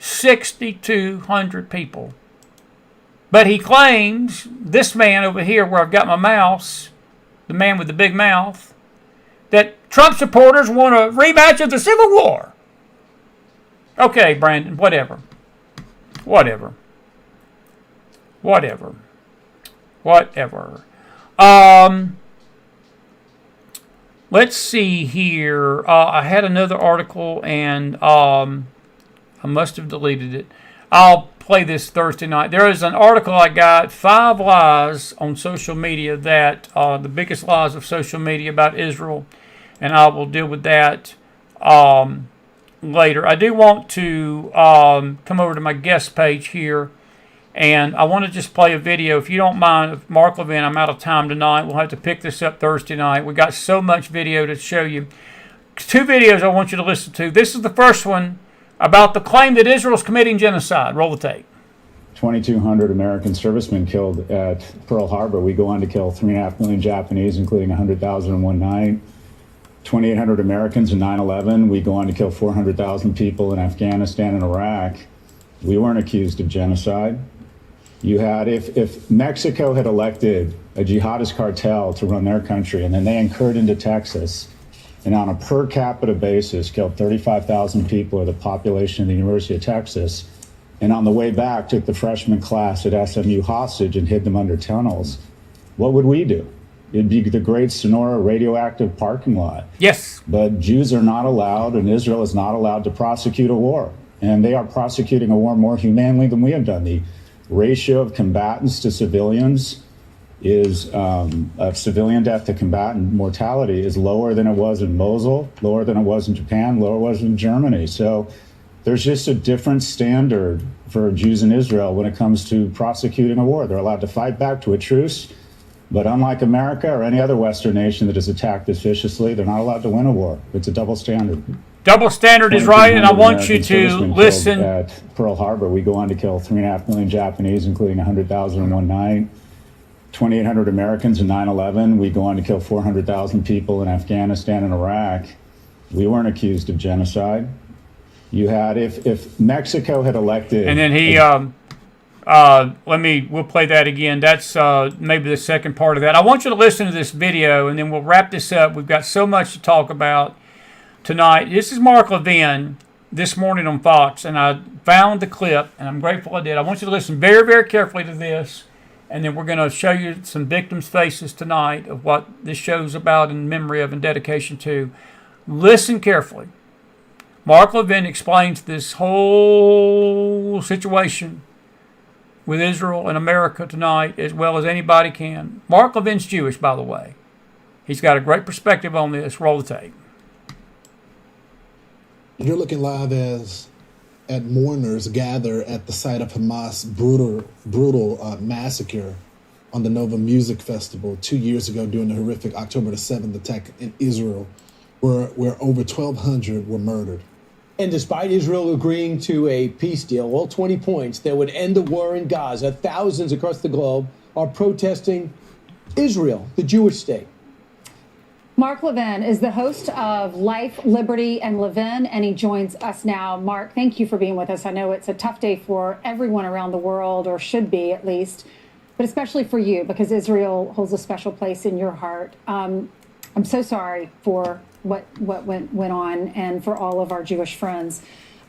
6,200 people. But he claims, this man over here where I've got my mouse, the man with the big mouth, that Trump supporters want a rematch of the Civil War. Okay, Brandon, whatever. Let's see here. I had another article and I must have deleted it. I'll play this Thursday night. There is an article I got, 5 lies on social media that the biggest lies of social media about Israel, and I will deal with that later. I do want to come over to my guest page here, and I want to just play a video. If you don't mind, Mark Levin, I'm out of time tonight. We'll have to pick this up Thursday night. We got so much video to show you. 2 videos I want you to listen to. This is the first one about the claim that Israel is committing genocide. Roll the tape. 2,200 American servicemen killed at Pearl Harbor. We go on to kill 3.5 million Japanese, including 100,000 in one night. 2,800 Americans in 9/11. We go on to kill 400,000 people in Afghanistan and Iraq. We weren't accused of genocide. You had, if Mexico had elected a jihadist cartel to run their country, and then they incurred into Texas, and on a per capita basis killed 35,000 people, or the population of the University of Texas, and on the way back took the freshman class at SMU hostage and hid them under tunnels, what would we do? It'd be the great Sonora radioactive parking lot. Yes. But Jews are not allowed, and Israel is not allowed to prosecute a war. And they are prosecuting a war more humanely than we have done. The ratio of combatants to civilians is, of civilian death to combatant mortality is lower than it was in Mosul, lower than it was in Japan, lower than it was in Germany. So there's just a different standard for Jews in Israel when it comes to prosecuting a war. They're allowed to fight back to a truce, but unlike America or any other Western nation that has attacked us viciously, they're not allowed to win a war. It's a double standard. Double standard is right, and I want you to listen. At Pearl Harbor, we go on to kill 3.5 million Japanese, including 100,000 in one night. 2,800 Americans in 9/11. We go on to kill 400,000 people in Afghanistan and Iraq. We weren't accused of genocide. You had, if Mexico had elected, and then he we'll play that again. That's maybe the second part of that. I want you to listen to this video, and then we'll wrap this up. We've got so much to talk about tonight. This is Mark Levin this morning on Fox, and I found the clip, and I'm grateful I did. I want you to listen very, very carefully to this, and then we're going to show you some victims' faces tonight of what this show's about in memory of and dedication to. Listen carefully. Mark Levin explains this whole situation with Israel and America tonight as well as anybody can. Mark Levin's Jewish, by the way. He's got a great perspective on this. Roll the tape. You're looking live as at mourners gather at the site of Hamas' brutal massacre on the Nova Music Festival 2 years ago during the horrific October the 7th attack in Israel, where over 1,200 were murdered. And despite Israel agreeing to a peace deal, all 20 points that would end the war in Gaza, thousands across the globe are protesting Israel, the Jewish state. Mark Levin is the host of Life, Liberty, and Levin, and he joins us now. Mark, thank you for being with us. I know it's a tough day for everyone around the world, or should be at least, but especially for you because Israel holds a special place in your heart. I'm so sorry for what went on and for all of our Jewish friends.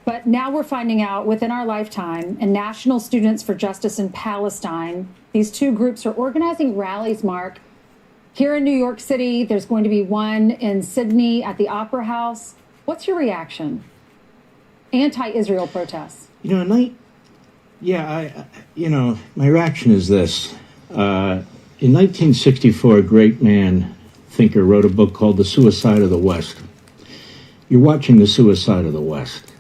But now we're finding out within our lifetime, and National Students for Justice in Palestine, these two groups are organizing rallies, Mark. Here in New York City, there's going to be one in Sydney at the Opera House. What's your reaction? Anti-Israel protests. My reaction is this. In 1964, a great thinker wrote a book called The Suicide of the West. You're watching the suicide of the West.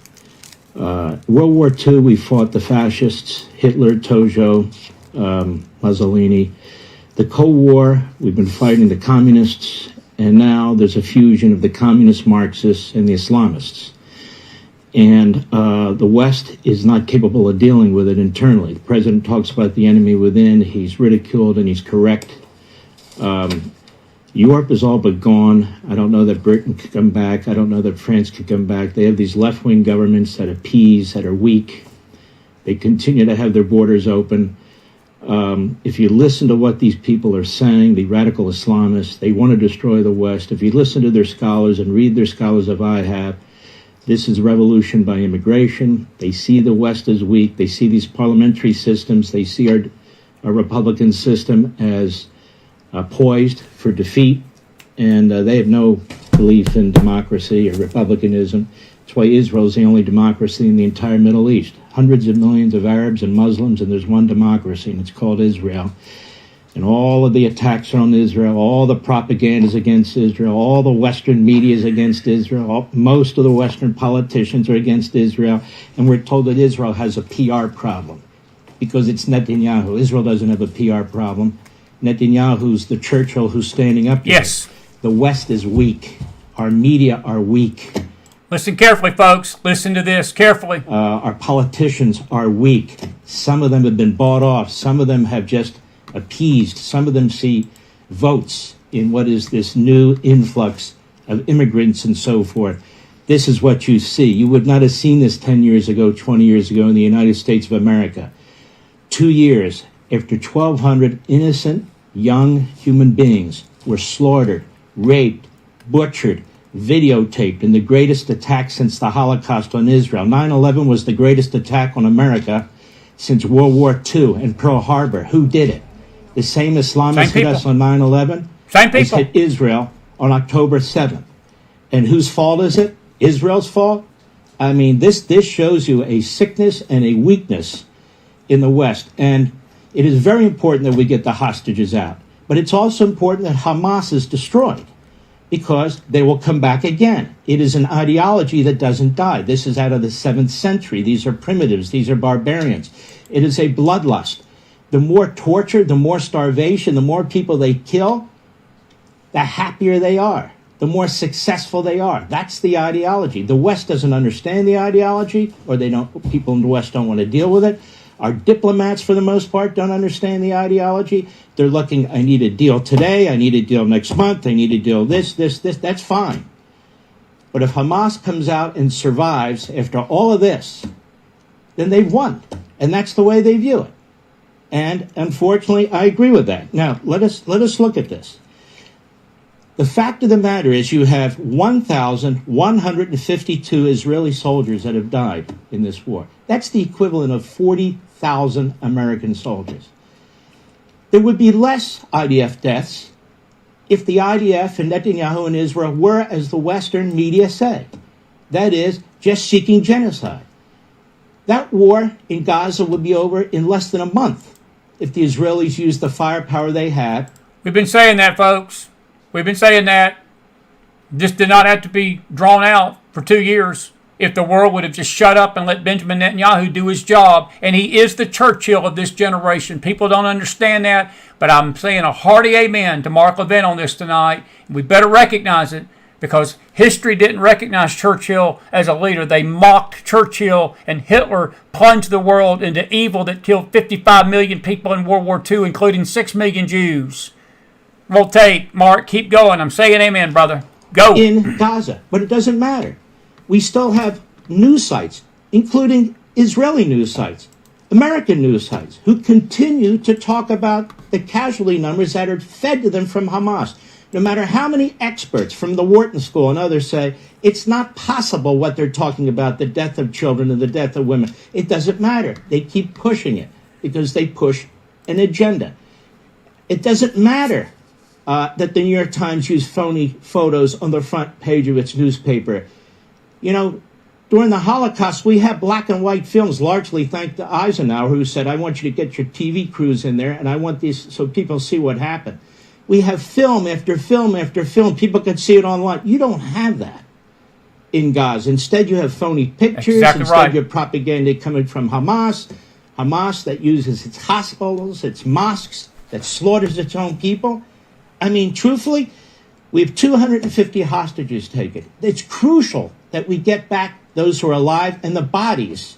World War II, we fought the fascists, Hitler, Tojo, Mussolini. The Cold War, we've been fighting the communists, and now there's a fusion of the communist Marxists and the Islamists. And the West is not capable of dealing with it internally. The president talks about the enemy within. He's ridiculed and he's correct. Europe is all but gone. I don't know that Britain could come back. I don't know that France could come back. They have these left-wing governments that appease, that are weak. They continue to have their borders open. If you listen to what these people are saying, the radical Islamists, they want to destroy the West. If you listen to their scholars and read their scholars as I have, this is revolution by immigration. They see the West as weak. They see these parliamentary systems. They see our Republican system as poised for defeat. And they have no belief in democracy or republicanism. That's why Israel is the only democracy in the entire Middle East. Hundreds of millions of Arabs and Muslims, and there's one democracy, and it's called Israel. And all of the attacks are on Israel, all the propaganda is against Israel, all the Western media is against Israel, most of the Western politicians are against Israel, and we're told that Israel has a PR problem because it's Netanyahu. Israel doesn't have a PR problem. Netanyahu's the Churchill who's standing up here. Yes. The West is weak. Our media are weak. Listen carefully, folks. Listen to this carefully. Our politicians are weak. Some of them have been bought off. Some of them have just appeased. Some of them see votes in what is this new influx of immigrants and so forth. This is what you see. You would not have seen this 10 years ago, 20 years ago in the United States of America. 2 years after 1,200 innocent young human beings were slaughtered, raped, butchered, videotaped in the greatest attack since the Holocaust on Israel. 9/11 was the greatest attack on America since World War II and Pearl Harbor. Who did it? The same Islamists hit us on 9/11? Same people. Hit Israel on October 7th. And whose fault is it? Israel's fault? I mean, this shows you a sickness and a weakness in the West. And it is very important that we get the hostages out. But it's also important that Hamas is destroyed, because they will come back again. It is an ideology that doesn't die. This is out of the 7th century. These are primitives. These are barbarians. It is a bloodlust. The more torture, the more starvation, the more people they kill, the happier they are, the more successful they are. That's the ideology. The West doesn't understand the ideology, or people in the West don't want to deal with it. Our diplomats, for the most part, don't understand the ideology. They're looking, I need a deal today, I need a deal next month, I need a deal this. That's fine. But if Hamas comes out and survives after all of this, then they've won. And that's the way they view it. And unfortunately, I agree with that. Now, let us look at this. The fact of the matter is you have 1,152 Israeli soldiers that have died in this war. That's the equivalent of 40,000 American soldiers. There would be less IDF deaths if the IDF and Netanyahu and Israel were, as the Western media say, that is, just seeking genocide. That war in Gaza would be over in less than a month if the Israelis used the firepower they had. We've been saying that, folks. We've been saying that. This did not have to be drawn out for 2 years if the world would have just shut up and let Benjamin Netanyahu do his job. And he is the Churchill of this generation. People don't understand that, but I'm saying a hearty amen to Mark Levin on this tonight. We better recognize it, because history didn't recognize Churchill as a leader. They mocked Churchill, and Hitler plunged the world into evil that killed 55 million people in World War II, including 6 million Jews. Well, take, Mark, keep going. I'm saying amen, brother. Go. In Gaza, but it doesn't matter. We still have news sites, including Israeli news sites, American news sites, who continue to talk about the casualty numbers that are fed to them from Hamas. No matter how many experts from the Wharton School and others say it's not possible what they're talking about, the death of children and the death of women, it doesn't matter. They keep pushing it because they push an agenda. It doesn't matter that the New York Times used phony photos on the front page of its newspaper. You know, during the Holocaust, we had black and white films, largely thanks to Eisenhower, who said, I want you to get your TV crews in there, and I want these so people see what happened. We have film after film after film. People can see it online. You don't have that in Gaza. Instead, you have phony pictures. Exactly Instead, right. you have propaganda coming from Hamas. Hamas that uses its hospitals, its mosques, that slaughters its own people. I mean, truthfully, we have 250 hostages taken. It's crucial that we get back those who are alive and the bodies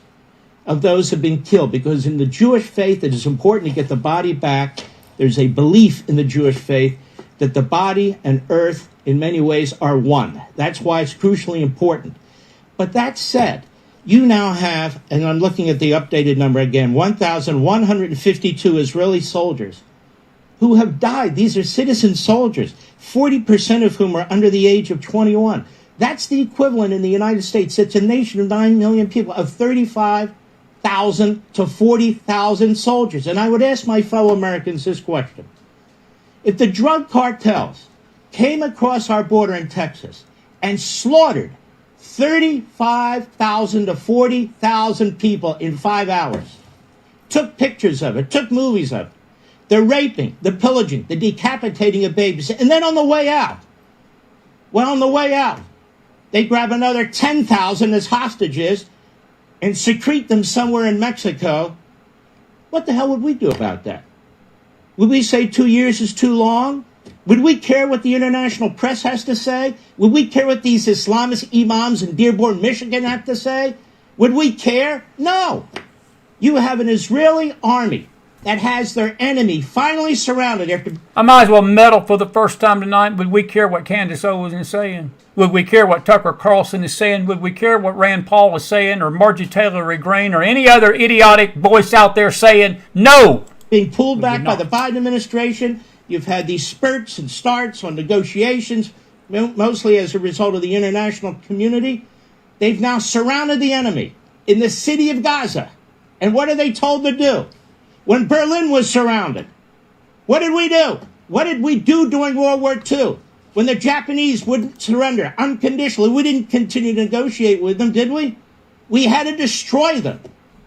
of those who have been killed, because in the Jewish faith, it is important to get the body back. There's a belief in the Jewish faith that the body and earth, in many ways, are one. That's why it's crucially important. But that said, you now have, and I'm looking at the updated number again, 1,152 Israeli soldiers who have died. These are citizen soldiers, 40% of whom are under the age of 21. That's the equivalent in the United States. It's a nation of 9 million people, of 35,000 to 40,000 soldiers. And I would ask my fellow Americans this question. If the drug cartels came across our border in Texas and slaughtered 35,000 to 40,000 people in 5 hours, took pictures of it, took movies of it, the raping, the pillaging, the decapitating of babies, and then on the way out, they grab another 10,000 as hostages and secrete them somewhere in Mexico. What the hell would we do about that? Would we say 2 years is too long? Would we care what the international press has to say? Would we care what these Islamist imams in Dearborn, Michigan have to say? Would we care? No. You have an Israeli army that has their enemy finally surrounded after... I might as well meddle for the first time tonight. Would we care what Candace Owens is saying? Would we care what Tucker Carlson is saying? Would we care what Rand Paul is saying, or Margie Taylor Greene, or any other idiotic voice out there saying no? Being pulled back by the Biden administration. You've had these spurts and starts on negotiations, mostly as a result of the international community. They've now surrounded the enemy in the city of Gaza. And what are they told to do? When Berlin was surrounded, what did we do? What did we do during World War II? When the Japanese wouldn't surrender unconditionally, we didn't continue to negotiate with them, did we? We had to destroy them.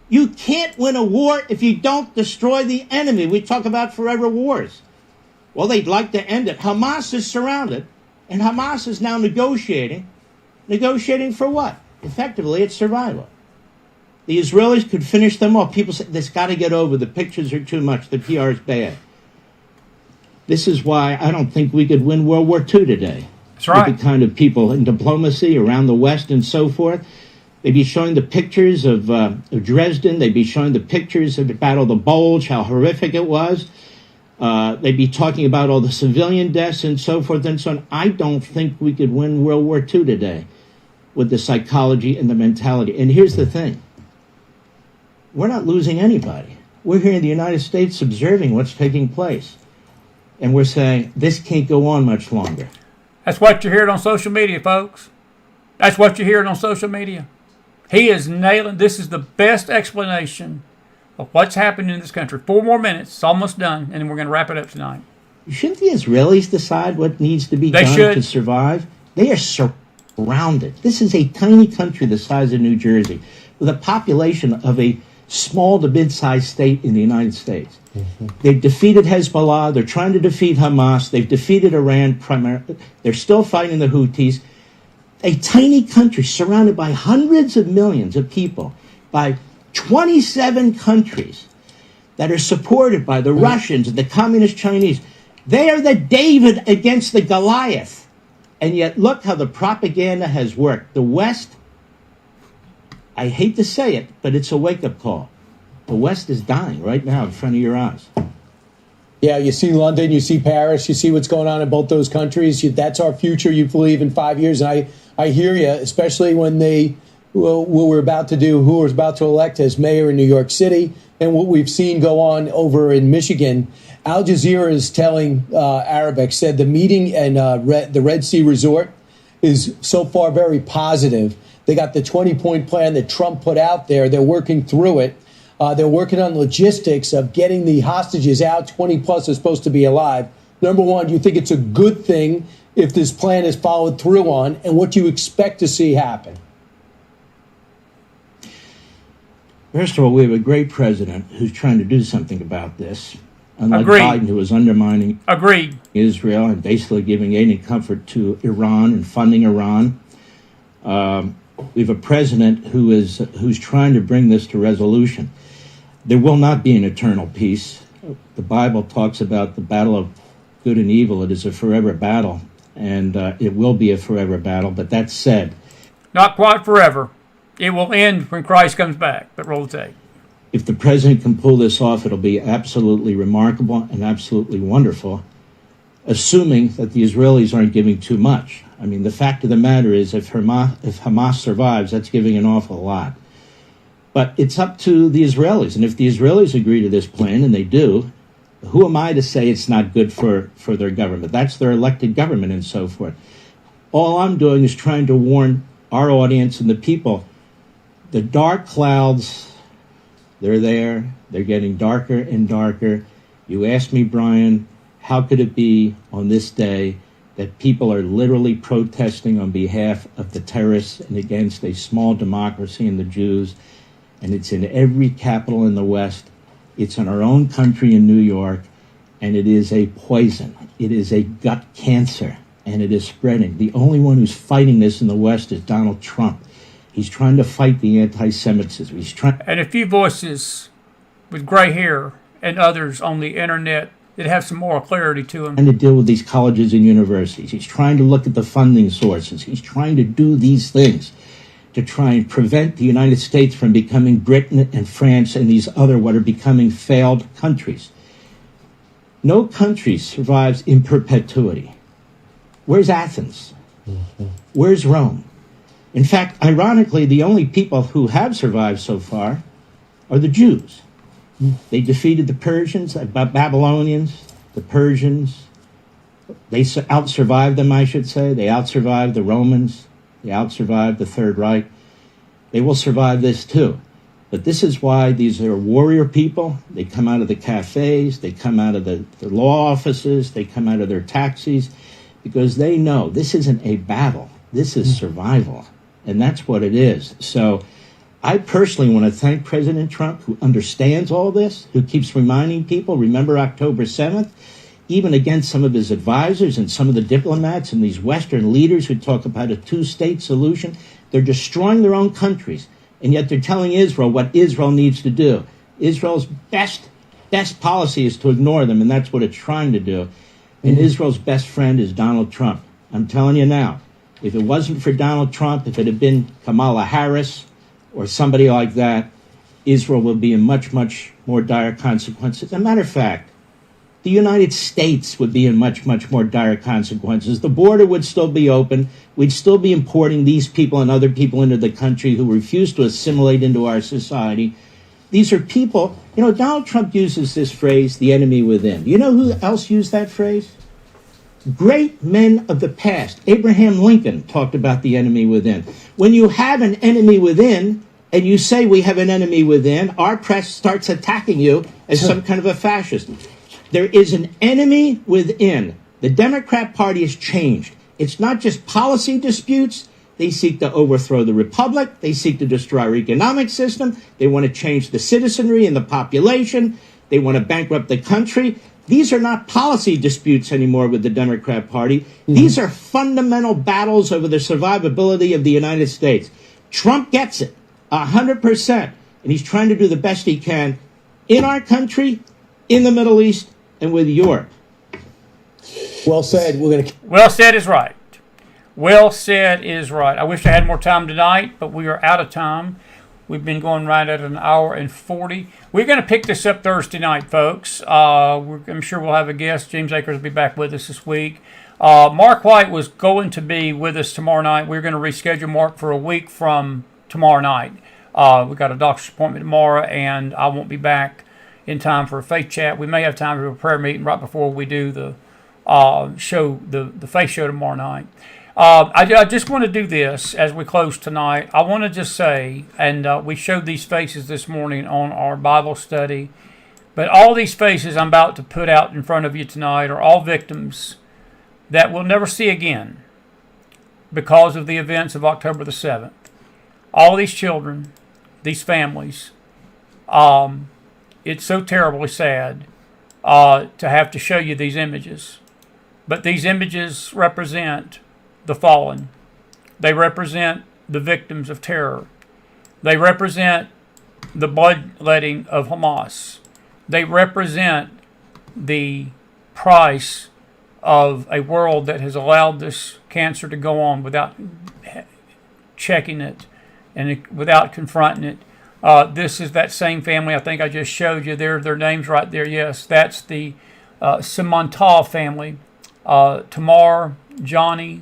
You can't win a war if you don't destroy the enemy. We talk about forever wars. Well, they'd like to end it. Hamas is surrounded, and Hamas is now negotiating. Negotiating for what? Effectively, it's survival. The Israelis could finish them off. People say, this got to get over. The pictures are too much. The PR is bad. This is why I don't think we could win World War II today. That's right. With the kind of people in diplomacy around the West and so forth. They'd be showing the pictures of Dresden. They'd be showing the pictures of the Battle of the Bulge, how horrific it was. They'd be talking about all the civilian deaths and so forth and so on. I don't think we could win World War II today with the psychology and the mentality. And here's the thing. We're not losing anybody. We're here in the United States observing what's taking place. And we're saying, this can't go on much longer. That's what you're hearing on social media, folks. That's what you're hearing on social media. He is nailing. This is the best explanation of what's happening in this country. 4 more minutes. It's almost done. And then we're going to wrap it up tonight. Shouldn't the Israelis decide what needs to be They done should. to survive? They are surrounded. This is a tiny country the size of New Jersey with a population of a small to mid-sized state in the United States. They've defeated Hezbollah. They're trying to defeat Hamas. They've defeated Iran primarily. They're still fighting the Houthis. A tiny country surrounded by hundreds of millions of people, by 27 countries that are supported by the Russians and the communist Chinese. They are the David against the Goliath. And yet look how the propaganda has worked. The West, I hate to say it, but it's a wake-up call. The West is dying right now in front of your eyes. Yeah, you see London, you see Paris, you see what's going on in both those countries. That's our future, you believe, in 5 years. And I hear you, especially when what we're about to do, who we're about to elect as mayor in New York City, and what we've seen go on over in Michigan. Al Jazeera is telling Arabic, said the meeting and the Red Sea Resort is so far very positive. They got the 20-point plan that Trump put out there. They're working through it. They're working on logistics of getting the hostages out. 20 plus are supposed to be alive. Number one, do you think it's a good thing if this plan is followed through on, and what do you expect to see happen? First of all, we have a great president who's trying to do something about this. Unlike Agreed. Biden, who is undermining Agreed. Israel and basically giving aid and comfort to Iran and funding Iran. We have a president who's trying to bring this to resolution. There will not be an eternal peace. The Bible talks about the battle of good and evil. It is a forever battle, and it will be a forever battle. But that said, Not quite forever. It will end when Christ comes back. But roll the tape. if the president can pull this off, it'll be absolutely remarkable and absolutely wonderful, assuming that the Israelis aren't giving too much. I mean, the fact of the matter is, if Hamas survives, that's giving an awful lot. But it's up to the Israelis. And if the Israelis agree to this plan, and they do, who am I to say it's not good for their government? That's their elected government and so forth. All I'm doing is trying to warn our audience and the people. The dark clouds, they're there. They're getting darker and darker. You asked me, Brian, how could it be on this day that people are literally protesting on behalf of the terrorists and against a small democracy and the Jews? And it's in every capital in the West. It's in our own country in New York, and it is a poison. It is a gut cancer, and it is spreading. The only one who's fighting this in the West is Donald Trump. He's trying to fight the anti-Semitism. He's trying. And a few voices with gray hair and others on the internet that have some moral clarity to them. Trying to deal with these colleges and universities. He's trying to look at the funding sources. He's trying to do these things to try and prevent the United States from becoming Britain and France and these other what are becoming failed countries. No country survives in perpetuity. Where's Athens? Where's Rome? In fact, ironically, the only people who have survived so far are the Jews. They defeated the Persians, the Babylonians, the Persians. They out-survived them, I should say. They out-survived the Romans. They out-survived the Third Reich. They will survive this too. But this is why these are warrior people. They come out of the cafes. They come out of the law offices. They come out of their taxis because they know this isn't a battle. This is survival. And that's what it is. So I personally want to thank President Trump, who understands all this, who keeps reminding people, remember October 7th, even against some of his advisors and some of the diplomats and these Western leaders who talk about a two-state solution. They're destroying their own countries, and yet they're telling Israel what Israel needs to do. Israel's best policy is to ignore them, and that's what it's trying to do. And Israel's best friend is Donald Trump. I'm telling you now, if it wasn't for Donald Trump, if it had been Kamala Harris or somebody like that, Israel will be in much, much more dire consequences. As a matter of fact, the United States would be in much, much more dire consequences. The border would still be open. We'd still be importing these people and other people into the country who refuse to assimilate into our society. These are people, Donald Trump uses this phrase, the enemy within. You know who else used that phrase? Great men of the past. Abraham Lincoln talked about the enemy within. When you have an enemy within, and you say we have an enemy within, our press starts attacking you as some kind of a fascist. There is an enemy within. The Democrat Party has changed. It's not just policy disputes. They seek to overthrow the republic. They seek to destroy our economic system. They want to change the citizenry and the population. They want to bankrupt the country. These are not policy disputes anymore with the Democrat Party. These are fundamental battles over the survivability of the United States. Trump gets it 100%, and he's trying to do the best he can in our country, in the Middle East, and with Europe. Well said. Well said is right. Well said is right. I wish I had more time tonight, but we are out of time. We've been going right at 1:40. We're going to pick this up Thursday night, folks. I'm sure we'll have a guest. James Akers will be back with us this week. Mark White was going to be with us tomorrow night. We're going to reschedule Mark for a week from tomorrow night. We've got a doctor's appointment tomorrow, and I won't be back in time for a faith chat. We may have time for a prayer meeting right before we do the show, the faith show tomorrow night. I just want to do this as we close tonight. I want to just say, and we showed these faces this morning on our Bible study, but all these faces I'm about to put out in front of you tonight are all victims that we'll never see again because of the events of October the 7th. All these children, these families, it's so terribly sad to have to show you these images. But these images represent the fallen. They represent the victims of terror. They represent the bloodletting of Hamas. They represent the price of a world that has allowed this cancer to go on without checking it and without confronting it. This is that same family I think I just showed you. Their names right there. Yes, that's the Simontal family. Tamar, Johnny,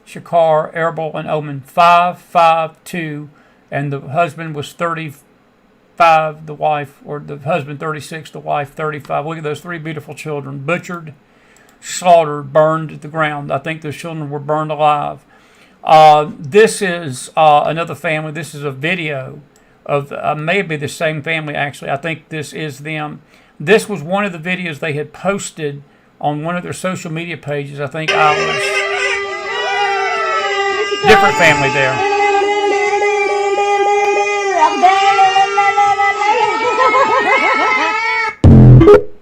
Shakar, Erbil, and Omen. 552, and the husband was 35, the wife, or the husband 36, the wife 35. Look at those three beautiful children, butchered, slaughtered, burned to the ground. I think those children were burned alive. This is another family. This is a video of maybe the same family, actually. I think this is them. This was one of the videos they had posted on one of their social media pages. I think ours. Different family there.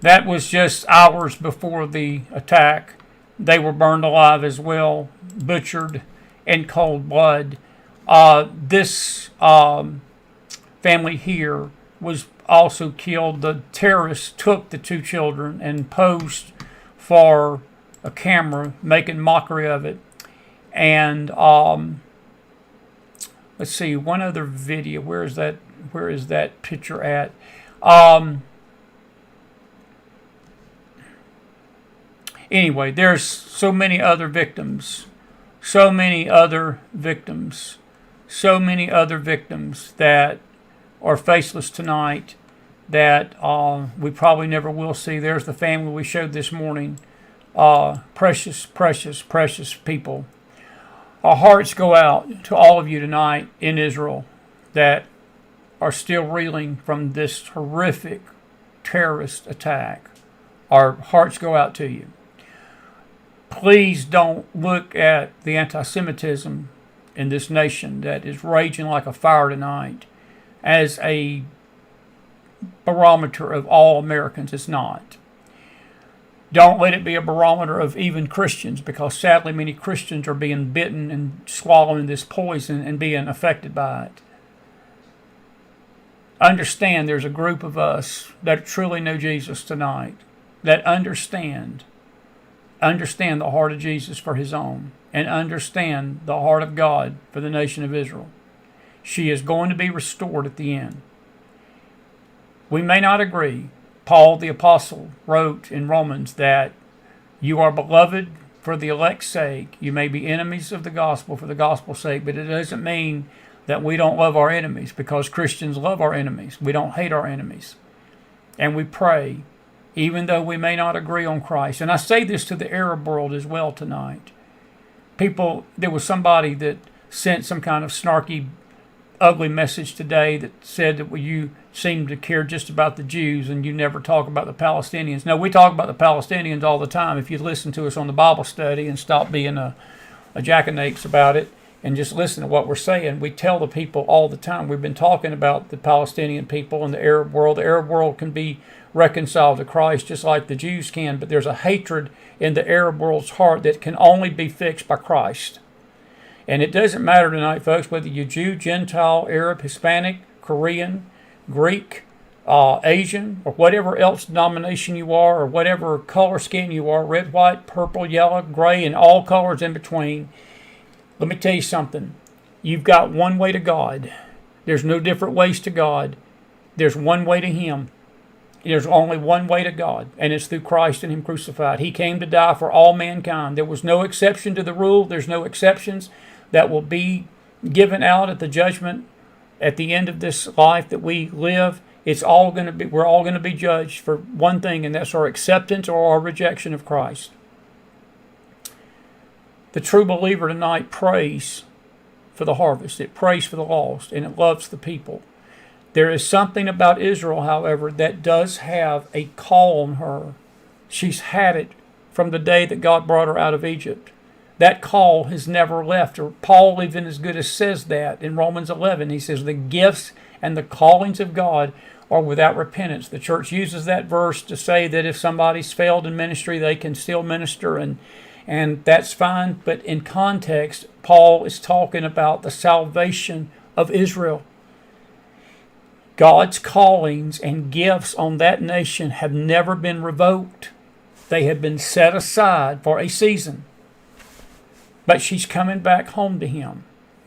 That was just hours before the attack. They were burned alive as well, butchered in cold blood. This family here was also killed. The terrorists took the two children and posed for a camera, making mockery of it. And let's see, one other video. Where is that picture at? Anyway, there's so many other victims. So many other victims that are faceless tonight that we probably never will see. There's the family we showed this morning. Precious, precious, precious people. Our hearts go out to all of you tonight in Israel that are still reeling from this horrific terrorist attack. Our hearts go out to you. Please don't look at the anti-Semitism in this nation that is raging like a fire tonight as a barometer of all Americans. It's not. Don't let it be a barometer of even Christians, because sadly many Christians are being bitten and swallowing this poison and being affected by it. Understand there's a group of us that truly know Jesus tonight, that understand the heart of Jesus for his own, and understand the heart of God for the nation of Israel. She is going to be restored at the end. We may not agree. Paul the Apostle wrote in Romans that you are beloved for the elect's sake. You may be enemies of the gospel for the gospel's sake, but it doesn't mean that we don't love our enemies, because Christians love our enemies. We don't hate our enemies. And we pray, even though we may not agree on Christ. And I say this to the Arab world as well tonight. People, there was somebody that sent some kind of snarky, ugly message today that said that you seem to care just about the Jews and you never talk about the Palestinians. No, we talk about the Palestinians all the time. If you listen to us on the Bible study and stop being a jackanapes about it and just listen to what we're saying, we tell the people all the time. We've been talking about the Palestinian people and the Arab world. The Arab world can be reconciled to Christ just like the Jews can, but there's a hatred in the Arab world's heart that can only be fixed by Christ. And it doesn't matter tonight, folks, whether you're Jew, Gentile, Arab, Hispanic, Korean, Greek, Asian, or whatever else denomination you are, or whatever color skin you are, red, white, purple, yellow, gray, and all colors in between. Let me tell you something. You've got one way to God. There's no different ways to God. There's one way to Him. There's only one way to God, and it's through Christ and Him crucified. He came to die for all mankind. There was no exception to the rule. There's no exceptions that will be given out at the judgment at the end of this life that we live. We're all going to be judged for one thing, and that's our acceptance or our rejection of Christ. The true believer tonight prays for the harvest. It prays for the lost, and it loves the people. There is something about Israel, however, that does have a call on her. She's had it from the day that God brought her out of Egypt. That call has never left her. Paul even as good as says that in Romans 11. He says the gifts and the callings of God are without repentance. The church uses that verse to say that if somebody's failed in ministry, they can still minister, and that's fine. But in context, Paul is talking about the salvation of Israel. God's callings and gifts on that nation have never been revoked. They have been set aside for a season. But she's coming back home to Him.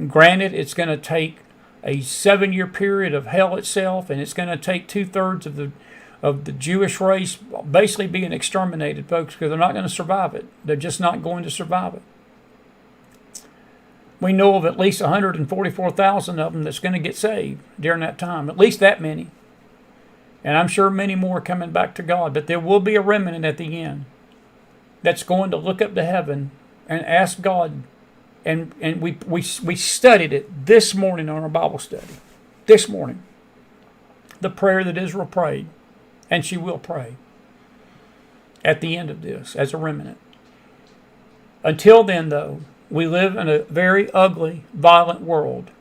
Granted, it's going to take a 7-year period of hell itself, and it's going to take 2/3 of the Jewish race basically being exterminated, folks, because they're not going to survive it. They're just not going to survive it. We know of at least 144,000 of them that's going to get saved during that time, at least that many. And I'm sure many more are coming back to God, but there will be a remnant at the end that's going to look up to heaven and ask God. And we studied it this morning on our Bible study. This morning. The prayer that Israel prayed, and she will pray at the end of this as a remnant. Until then, though, we live in a very ugly, violent world.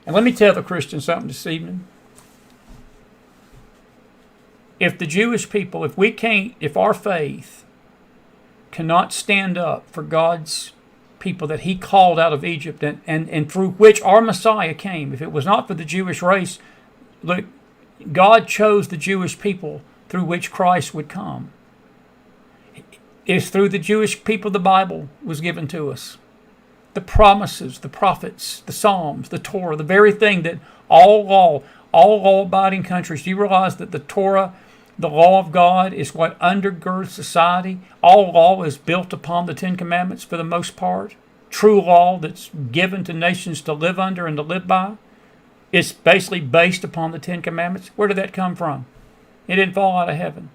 And let me tell the Christians something this evening. If the Jewish people, if our faith cannot stand up for God's people that He called out of Egypt and through which our Messiah came, if it was not for the Jewish race, look, God chose the Jewish people through which Christ would come. It's through the Jewish people the Bible was given to us. The promises, the prophets, the Psalms, the Torah, the very thing that all law-abiding countries, do you realize that the Torah, the law of God, is what undergirds society? All law is built upon the Ten Commandments for the most part. True law that's given to nations to live under and to live by. It's basically based upon the Ten Commandments. Where did that come from? It didn't fall out of heaven.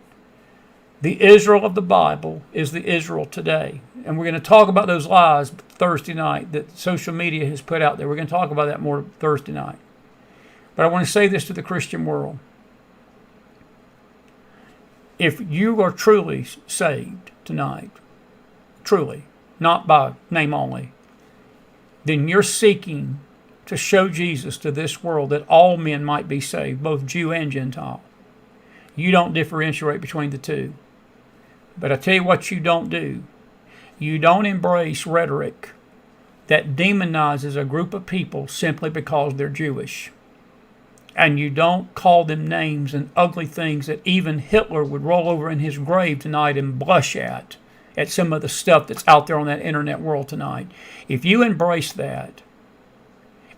The Israel of the Bible is the Israel today. And we're going to talk about those lies Thursday night that social media has put out there. We're going to talk about that more Thursday night. But I want to say this to the Christian world. If you are truly saved tonight, truly, not by name only, then you're seeking to show Jesus to this world that all men might be saved, both Jew and Gentile. You don't differentiate between the two. But I tell you what you don't do. You don't embrace rhetoric that demonizes a group of people simply because they're Jewish. And you don't call them names and ugly things that even Hitler would roll over in his grave tonight and blush at some of the stuff that's out there on that internet world tonight. If you embrace that,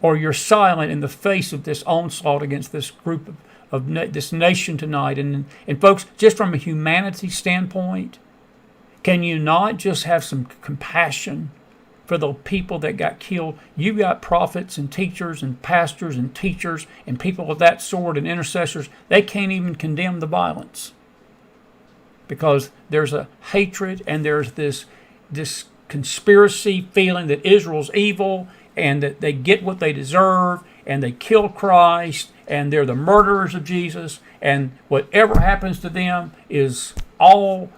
or you're silent in the face of this onslaught against this group of this nation tonight, and folks, just from a humanity standpoint, can you not just have some compassion for the people that got killed? You've got prophets and teachers and pastors and teachers and people of that sort and intercessors. They can't even condemn the violence because there's a hatred and there's this conspiracy feeling that Israel's evil and that they get what they deserve and they kill Christ and they're the murderers of Jesus and whatever happens to them is all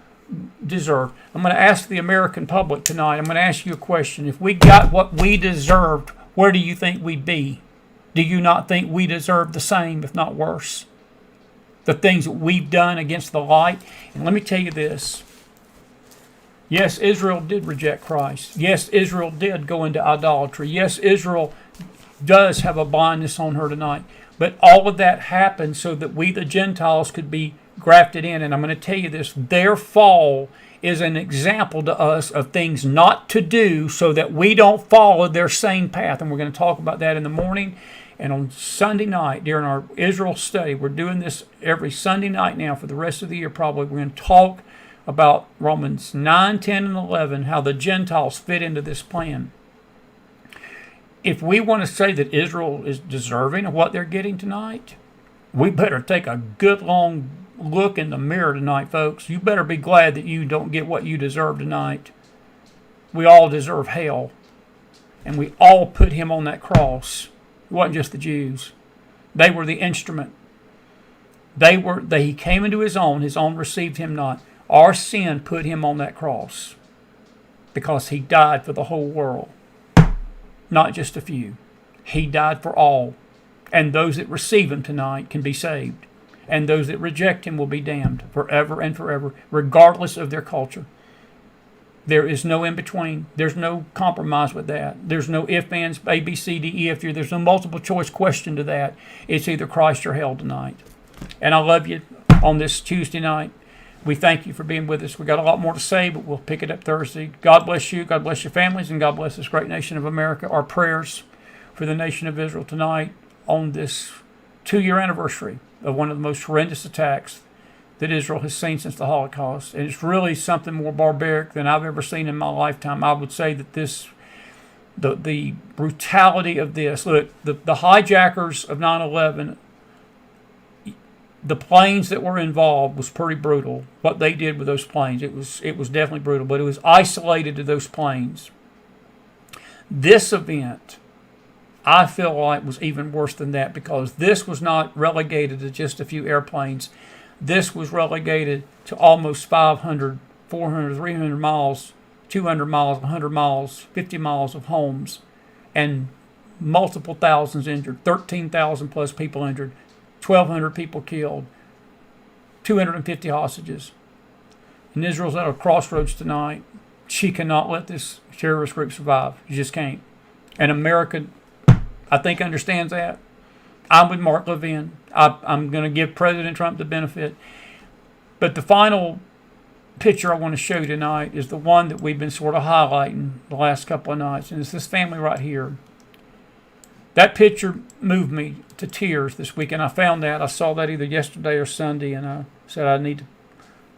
deserved. I'm going to ask the American public tonight, I'm going to ask you a question. If we got what we deserved, where do you think we'd be? Do you not think we deserve the same, if not worse? The things that we've done against the light. And let me tell you this. Yes, Israel did reject Christ. Yes, Israel did go into idolatry. Yes, Israel does have a blindness on her tonight. But all of that happened so that we, the Gentiles, could be grafted in. And I'm going to tell you this. Their fall is an example to us of things not to do so that we don't follow their same path. And we're going to talk about that in the morning. And on Sunday night, during our Israel study, we're doing this every Sunday night now for the rest of the year probably. We're going to talk about Romans 9, 10, and 11, how the Gentiles fit into this plan. If we want to say that Israel is deserving of what they're getting tonight, we better take a good long look in the mirror tonight, folks. You better be glad that you don't get what you deserve tonight. We all deserve hell. And we all put him on that cross. It wasn't just the Jews. They were the instrument. He came into his own received him not. Our sin put him on that cross because he died for the whole world, not just a few. He died for all. And those that receive him tonight can be saved. And those that reject him will be damned forever and forever, regardless of their culture. There is no in between. There's no compromise with that. There's no if, ands, A, B, C, D, E, F, U. There's no multiple choice question to that. It's either Christ or hell tonight. And I love you on this Tuesday night. We thank you for being with us. We got a lot more to say, but we'll pick it up Thursday. God bless you. God bless your families, and God bless this great nation of America. Our prayers for the nation of Israel tonight on this 2-year anniversary of one of the most horrendous attacks that Israel has seen since the Holocaust. And it's really something more barbaric than I've ever seen in my lifetime. I would say that the brutality of this, look, the hijackers of 9/11, the planes that were involved was pretty brutal. What they did with those planes, it was definitely brutal, but it was isolated to those planes. This event, I feel like, was even worse than that, because this was not relegated to just a few airplanes. This was relegated to almost 500, 400, 300 miles, 200 miles, 100 miles, 50 miles of homes, and multiple thousands injured, 13,000 plus people injured, 1,200 people killed, 250 hostages. And Israel's at a crossroads tonight. She cannot let this terrorist group survive. You just can't. And America, I think, understands that. I'm with Mark Levin. I'm going to give President Trump the benefit. But the final picture I want to show you tonight is the one that we've been sort of highlighting the last couple of nights. And it's this family right here. That picture moved me to tears this week. And I found that. I saw that either yesterday or Sunday. And I said I need to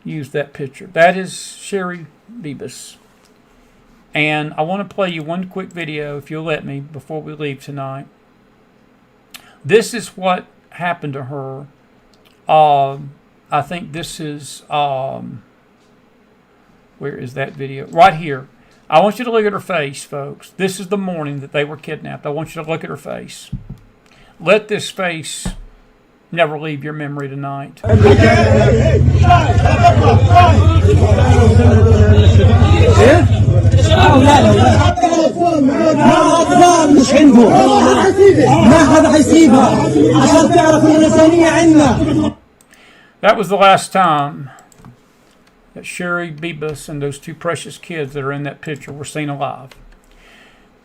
use that picture. That is Sherry Bibas. And I want to play you one quick video, if you'll let me, before we leave tonight. This is what happened to her. I think this is, where is that video? Right here. I want you to look at her face, folks. This is the morning that they were kidnapped. I want you to look at her face. Let this face never leave your memory tonight. That was the last time that Sherry Bibas and those two precious kids that are in that picture were seen alive.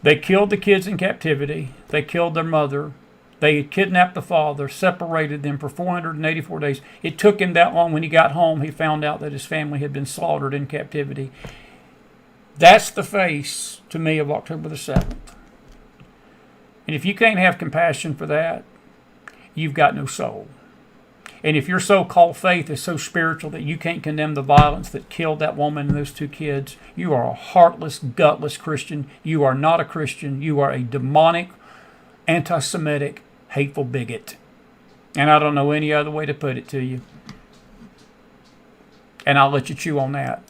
They killed the kids in captivity. They killed their mother. They kidnapped the father, separated them for 484 days. It took him that long. When he got home, he found out that his family had been slaughtered in captivity. That's the face, to me, of October the 7th. And if you can't have compassion for that, you've got no soul. And if your so-called faith is so spiritual that you can't condemn the violence that killed that woman and those two kids, you are a heartless, gutless Christian. You are not a Christian. You are a demonic, anti-Semitic, hateful bigot. And I don't know any other way to put it to you. And I'll let you chew on that.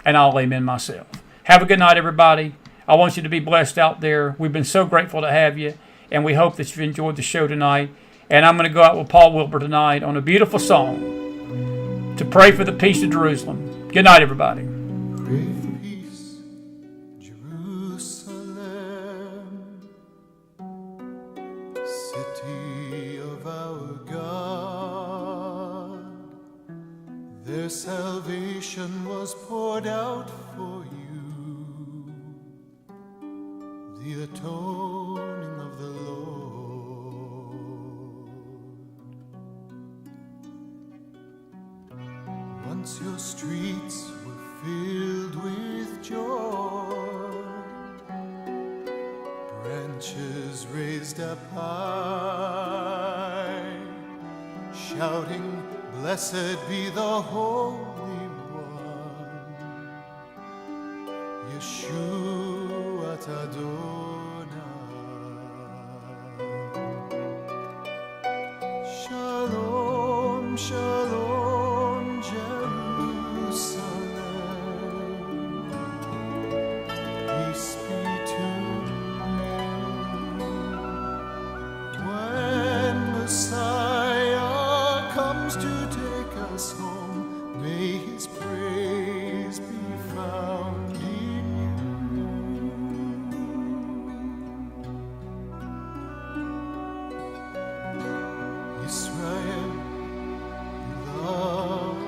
And I'll amen myself. Have a good night, everybody. I want you to be blessed out there. We've been so grateful to have you. And we hope that you've enjoyed the show tonight. And I'm going to go out with Paul Wilbur tonight on a beautiful song to pray for the peace of Jerusalem. Good night, everybody. Pray for peace, Jerusalem, city of our God. Their salvation was poured out for you, the atoning of the Lord. Once your streets were filled with joy, brand branches raised up high, shouting, "Blessed be the Holy One, Yeshua Adonai." Shalom, shalom, Jerusalem. Peace be to you. When Messiah comes to take us home, may his praise be found in you. Israel, beloved,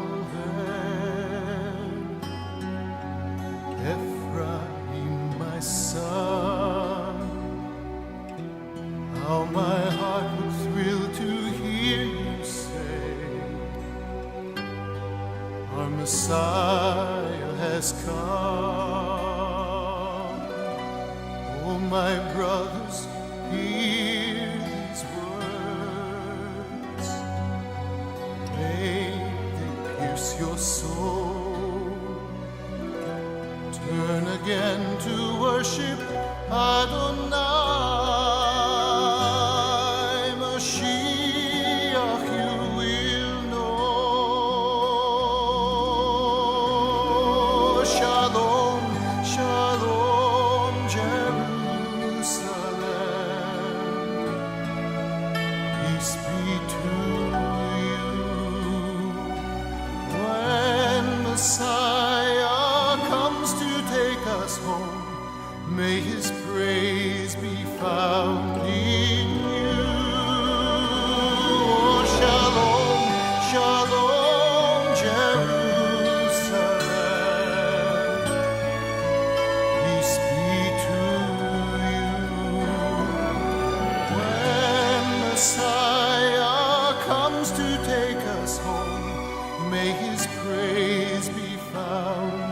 Ephraim, my son, how my heart would thrill to hear you say, our Messiah has come. Oh, my brothers, hear these words. May they pierce your soul. Turn again to worship Adonai. Mashiach you will know. Shalom, shalom, Jerusalem. Peace be to you. When Messiah comes to take us home, may his praise be found in you. Oh, shalom, shalom, Jerusalem. Peace be to you. When Messiah comes to take us home, may his praise be found